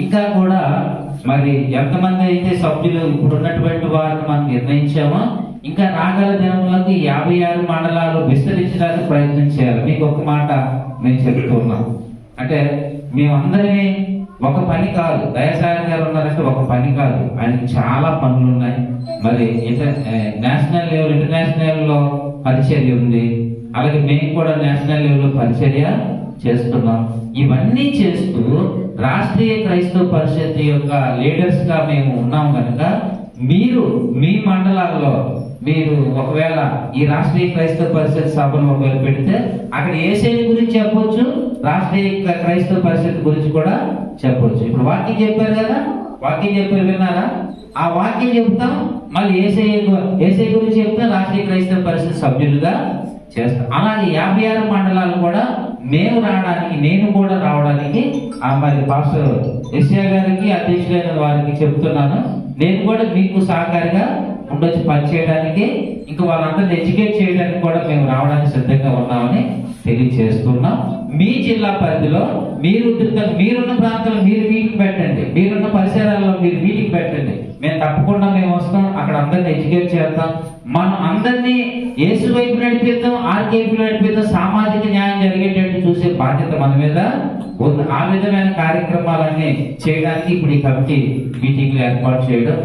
ఇంకా కూడా మరి ఎంతమంది అయితే సభ్యులు ఇప్పుడు ఉన్నటువంటి వారిని మనం నిర్ణయించామో ఇంకా రాగల దినములకు 56 మండలాలు విస్తరించడానికి ప్రయత్నం చేయాలి. మీకు ఒక మాట నేను చెప్తున్నాను, అంటే మేమందరినీ ఒక పని కాదు, దయాసాగర్ గారు ఉన్నారంటే ఒక పని కాదు, ఆయనకి చాలా పనులు ఉన్నాయి. మరి నేషనల్ లెవెల్ ఇంటర్నేషనల్ లో పరిచర్య ఉంది, అలాగే మేము కూడా నేషనల్ లెవెల్ లో పరిచర్య చేస్తున్నాం. ఇవన్నీ చేస్తూ రాష్ట్రీయ క్రైస్తవ పరిషత్ యొక్క లీడర్స్ గా మేము ఉన్నాం కనుక మీరు మీ మండలాల్లో మీరు ఒకవేళ ఈ రాష్ట్రీయ క్రైస్తవ పరిషత్ సభను ఒకవేళ పెడితే అక్కడ యేసయ్య గురించి చెప్పొచ్చు, రాష్ట్రీయ క్రైస్తవ పరిషత్ గురించి కూడా చెప్పొచ్చు. ఇప్పుడు వాక్యం చెప్పారు కదా, వాక్యం చెప్పారు విన్నారా? ఆ వాక్యం చెప్తాం, మళ్ళీ యేసయ్య గురించి చెప్తాం, రాష్ట్రీయ క్రైస్తవ పరిషత్ సభ్యులుగా చేస్తాం. అలాగే 56 మండలాలు కూడా మేము రావడానికి, నేను కూడా రావడానికి మరి పాస్టర్ ఎస్ఐ గారికి అధ్యక్షులైన వారికి చెప్తున్నాను, నేను కూడా మీకు సహకారిగా ఉండొచ్చు పనిచేయడానికి, ఇంకా వాళ్ళందరినీ ఎడ్యుకేట్ చేయడానికి కూడా మేము రావడానికి సిద్ధంగా ఉన్నామని తెలియజేస్తున్నాం. మీ జిల్లా పరిధిలో మీరున్న ప్రాంతంలో మీరు మీటింగ్ పెట్టండి, మీరున్న పరిసరాల్లో మీరు మీటింగ్ పెట్టండి, మేము తప్పకుండా మేము వస్తాం, అక్కడ అందరినీ ఎడ్యుకేట్ చేస్తాం. మనం అందరినీ యేసు వైపు నడిపిద్దాం, ఆర్కేపీ నడిపిద్దాం, సామాజిక న్యాయం జరిగేటట్టు చూసే బాధ్యత మన మీద ఉంది. ఆ విధమైన కార్యక్రమాలన్నీ చేయడానికి ఇప్పుడు ఈ కమిటీ మీటింగ్లు ఏర్పాటు చేయడం,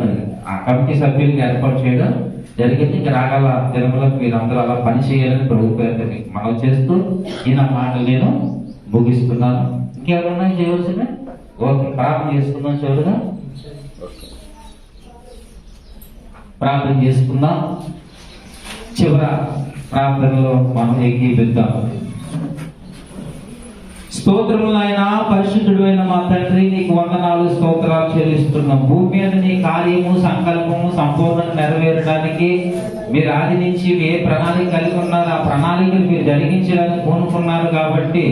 ఆ కమిటీ సభ్యులకు ఏర్పాటు చేయడం జరిగింది. ఇంకా రాగల దినములకు మీరు అందరూ అలా పని చేయాలని ప్రభుత్వం మనం చేస్తూ ఈయన మాటలు నేను ముగిస్తున్నాను. ఇంకెవరున్నా చేయవలసిందే? ఓకే, ప్రార్థన చేసుకుందాం. చివరిగా ప్రార్థన చేసుకుందాం. చివర ప్రార్థనలో మనం ఏకీపిద్దాం. స్తోత్రములు ఆయన పరిశుద్ధుడైన మా తండ్రి, నీకు వందనాలు, స్తోత్రాలు చెల్లిస్తున్నాం. భూమి మీద నీ కార్యము సంకల్పము సంపూర్ణంగా నెరవేరడానికి మీరు ఆది నుంచి ఏ ప్రణాళిక కలిగి ఉన్నారు, ఆ ప్రణాళికలు మీరు జరిగించడానికి పూనుకున్నారు. కాబట్టి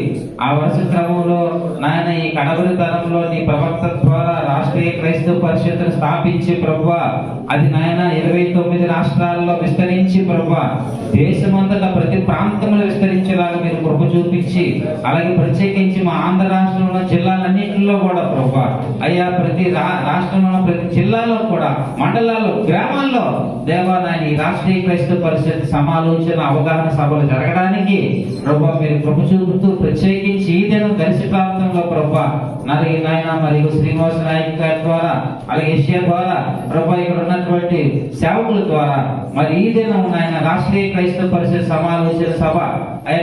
ఆ వరుస క్రమంలో నాయన ఈ కడవరి తరంలో నీ ప్రవక్త ద్వారా రాష్ట్రీయ క్రైస్తవ పరిషత్తును స్థాపించి ప్రభువా, అది నాయన 29 రాష్ట్రాల్లో విస్తరించి ప్రభువా, దేశమంతటా ప్రతి ప్రాంతంలో విస్తరించేలాగా మీరు కృప చూపించి, అలాగే ప్రత్యేకించి మా ఆంధ్ర రాష్ట్రంలో జిల్లాలన్నింటిలో కూడా ప్రభువా అయ్యా, ప్రతి రాష్ట్రంలో ప్రతి జిల్లాలో కూడా మండలాల్లో గ్రామాల్లో దేవా నాయన ఈ రాష్ట్రీయ క్రైస్తవ పరిషత్ సమాలోచన అవగాహన సభలు జరగడానికి ప్రభువా మీరు కృప చూపుతూ, ప్రత్యేకించి ఈ దినం దర్శి ప్రాంతంలో ప్రభువా నాయన మరియు శ్రీనివాస నాయక్ గారి ద్వారా అలాగే ఏషియా ద్వారా ప్రభువా ఇక్కడ ఉన్నటువంటి సేవకుల ద్వారా మరి ఈ దినం నాయన రాష్ట్రీయ క్రైస్తవ పరిషత్ సమాలోచన సభ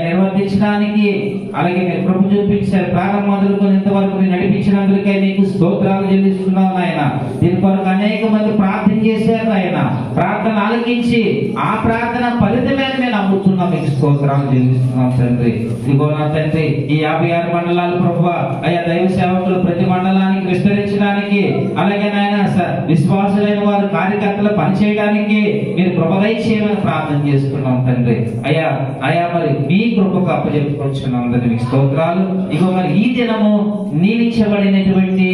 నిర్వర్తించడానికి అలాగే మీరు కృప చూపించారు. ప్రారంభం మొదలుకొని ఇంతవరకు మీరు నడిపించినందుకే నీకు స్తోత్రాలు చెల్లిస్తున్నావు నాయన. దీని కొరకు అనేక మంది ప్రార్థన చేశారు ఆయన, ప్రార్థన ఆలకించి ఆ ప్రార్థన ఫలితమే మేము నమ్ముతున్నాం. మీకు స్తోత్రాలు చెల్లిస్తున్నాం తండ్రి. ఇదిగో నా తండ్రి, ఈ 56 మండలాలు ప్రభువా అయ్యా దైవ సేవకులు ప్రతి మండలానికి విస్తరించడానికి, అలాగే నాయన విశ్వాసులైన వారు కార్యకర్తలు పనిచేయడానికి మీరు కృప దయచేయమని ప్రార్థన చేస్తున్నాం తండ్రి. అయ్యా మరి మీ కృపకు అప్పచెప్పుకొచ్చున్నాం తండ్రి, మీకు స్తోత్రాలు. ఇగో మరి ఈ దినము నియమించబడినటువంటి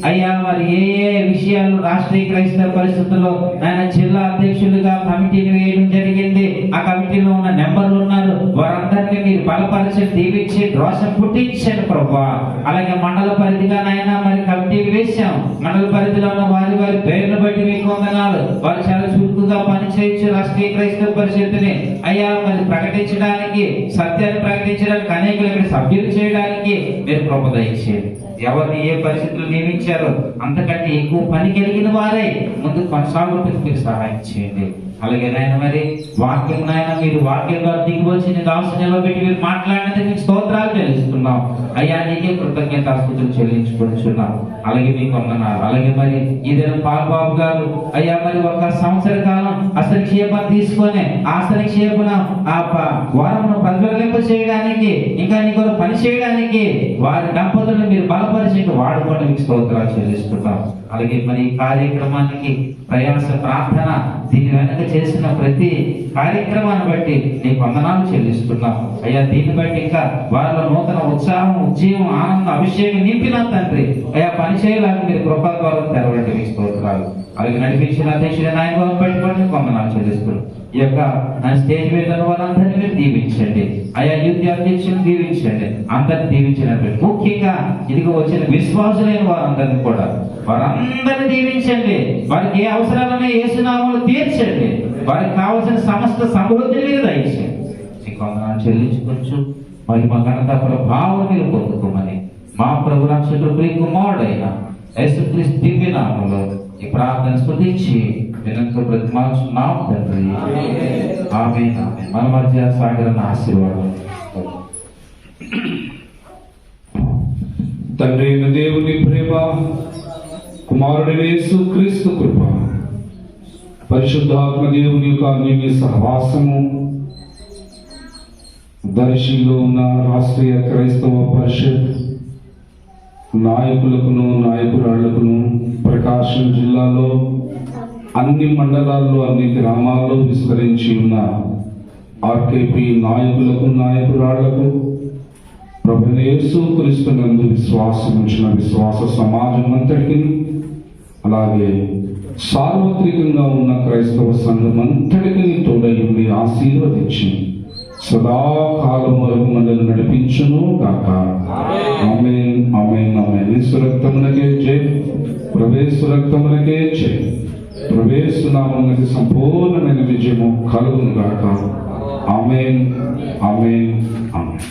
అయ్యా మరి ఏ విషయాలు రాష్ట్రీయ క్రైస్తవ పరిస్థితుల్లో ఆయన జిల్లా అధ్యక్షులుగా కమిటీని వేయడం జరిగింది. ఆ కమిటీలో ఉన్న నెంబర్లు ఉన్నారు, వారందరినీ మీరు బలపరిచి దీవించి దోషం పుట్టించండి ప్రభువా. అలాగే మండల పరిధిగా నాయన మరి కమిటీలు వేశాం, మండల పరిధిలో ఉన్న వారి పేర్లు బట్టి మీకు వందనాలు. వారు చాలా చురుకుగా పనిచేయచ్చు రాష్ట్రీయ క్రైస్తవ పరిషత్తుని అయ్యా మరి ప్రకటించడానికి, సత్యాన్ని ప్రకటించడానికి, అనేకులు ఇక్కడ సభ్యులు చేయడానికి మీరు కృప దయచేయండి. ఎవరిని ఏ పరిస్థితులు నియమించారో అంతకంటే ఎక్కువ పని కలిగిన వారే ముందు కొనసాగుటకు మీరు సహాయం చేయండి. అలాగే నాయన మరి వాక్యం నాయన మీరు వాక్యం ద్వారా దిగివచ్చి నీ దాసు నిలబెట్టి మీరు మాట్లాడినందుకు మీకు స్తోత్రాలు చెల్లిస్తున్నాం అయ్యా. నీకే కృతజ్ఞతాస్తుతులు చెల్లించుకుంటున్నాం. అలాగే మీకు వందనాలు. అలాగే మరి ఈ దినం పాల్బాబు గారు అయ్యా మరి 1 సంవత్సర కాలం అసంక్షేపం తీసుకొని ఆ సంక్షేపణ ఆ వారమును ప్రజ్వలింప చేయడానికి, ఇంకా నీ కొరకు పని చేయడానికి వారి దంపతులను మీరు బలపరిచి వాడుకోండి. మీకు స్తోత్రాలు చెల్లిస్తున్నాం. అలాగే మరి ఈ కార్యక్రమానికి ప్రయాస ప్రార్థన దీని వెనక చేసిన ప్రతి కార్యక్రమాన్ని బట్టి నీకు వందనాలు చెల్లిస్తున్నాం అయ్యా. దీన్ని బట్టి ఇంకా వారిలో నూతన ఉత్సాహం, ఉజ్జీవం, ఆనందం, అభిషేకం నింపినా తండ్రి అయ్యా. పని చేయాలని మీరు కృపా ద్వారా తెరవండి. మీ స్తోత్రాలు. అలాగే నడిపించిన అధ్యక్షుడు నాయకులను పెట్టుకోండి, వందనాలు చెల్లిస్తున్నాం. ఈ యొక్క స్టేజ్ మీద ఉన్న వారందరినీ మీరు దీవించండి అయ్యా. యూత్ అధ్యక్షులను దీవించండి, అందరిని దీవించినట్టు ముఖ్యంగా ఇదిగో వచ్చిన విశ్వాసులైన వారందరినీ కూడా వారందరినీ దీవించండి. వారికి ఏ అవసరాలనే యేసునామములో తీర్చండి. వారికి కావలసిన సమస్త సమృద్ధిని మీరు దయచేయండి. నీకు వందనాలు చెల్లించుకోవచ్చు. మహిమ ఘనత ప్రభావం మీరు పొందుకోమని మా ప్రభు రక్షకుడు ప్రియ కుమారుడైన యేసుక్రీస్తు దివ్య నామములో ఈ ప్రార్థన స్తుతించి వినంతో బ్రతిమాలుచున్నాం తండ్రి. ఆమేన్. మన మధ్య సాగరన్న ఆశీర్వాదం. తండ్రి అయిన దేవుని ప్రేమ, కుమారుడైన యేసుక్రీస్తు కృప, పరిశుద్ధాత్మ దేవుని యొక్క అన్యోన్య సహవాసము దర్శిలో ఉన్న రాష్ట్రీయ క్రైస్తవ పరిషత్ నాయకులకును నాయకురాళ్లకును, ప్రకాశం జిల్లాలో అన్ని మండలాల్లో అన్ని గ్రామాల్లో విస్తరించి ఉన్న ఆర్కేపీ నాయకులకు నాయకురాళ్లకు, ప్రభువైన యేసుక్రీస్తునందు విశ్వాసం ఉంచిన విశ్వాస సమాజం అంతటికి, అలాగే సార్వత్రికంగా ఉన్న క్రైస్తవ సంఘం అంతటికి తోడై ఉండి ఆశీర్వదించి సదాకాలం వరకు మనల్ని నడిపించును గాక. ఆమేన్, ఆమేన్, ఆమేన్. యేసు రక్తమునకే జై, ప్రవేశ రక్తమునకే జై. ప్రవేశనామమునకి సంపూర్ణమైన విజయము కలుగును గాక. ఆమేన్, ఆమేన్, ఆమేన్.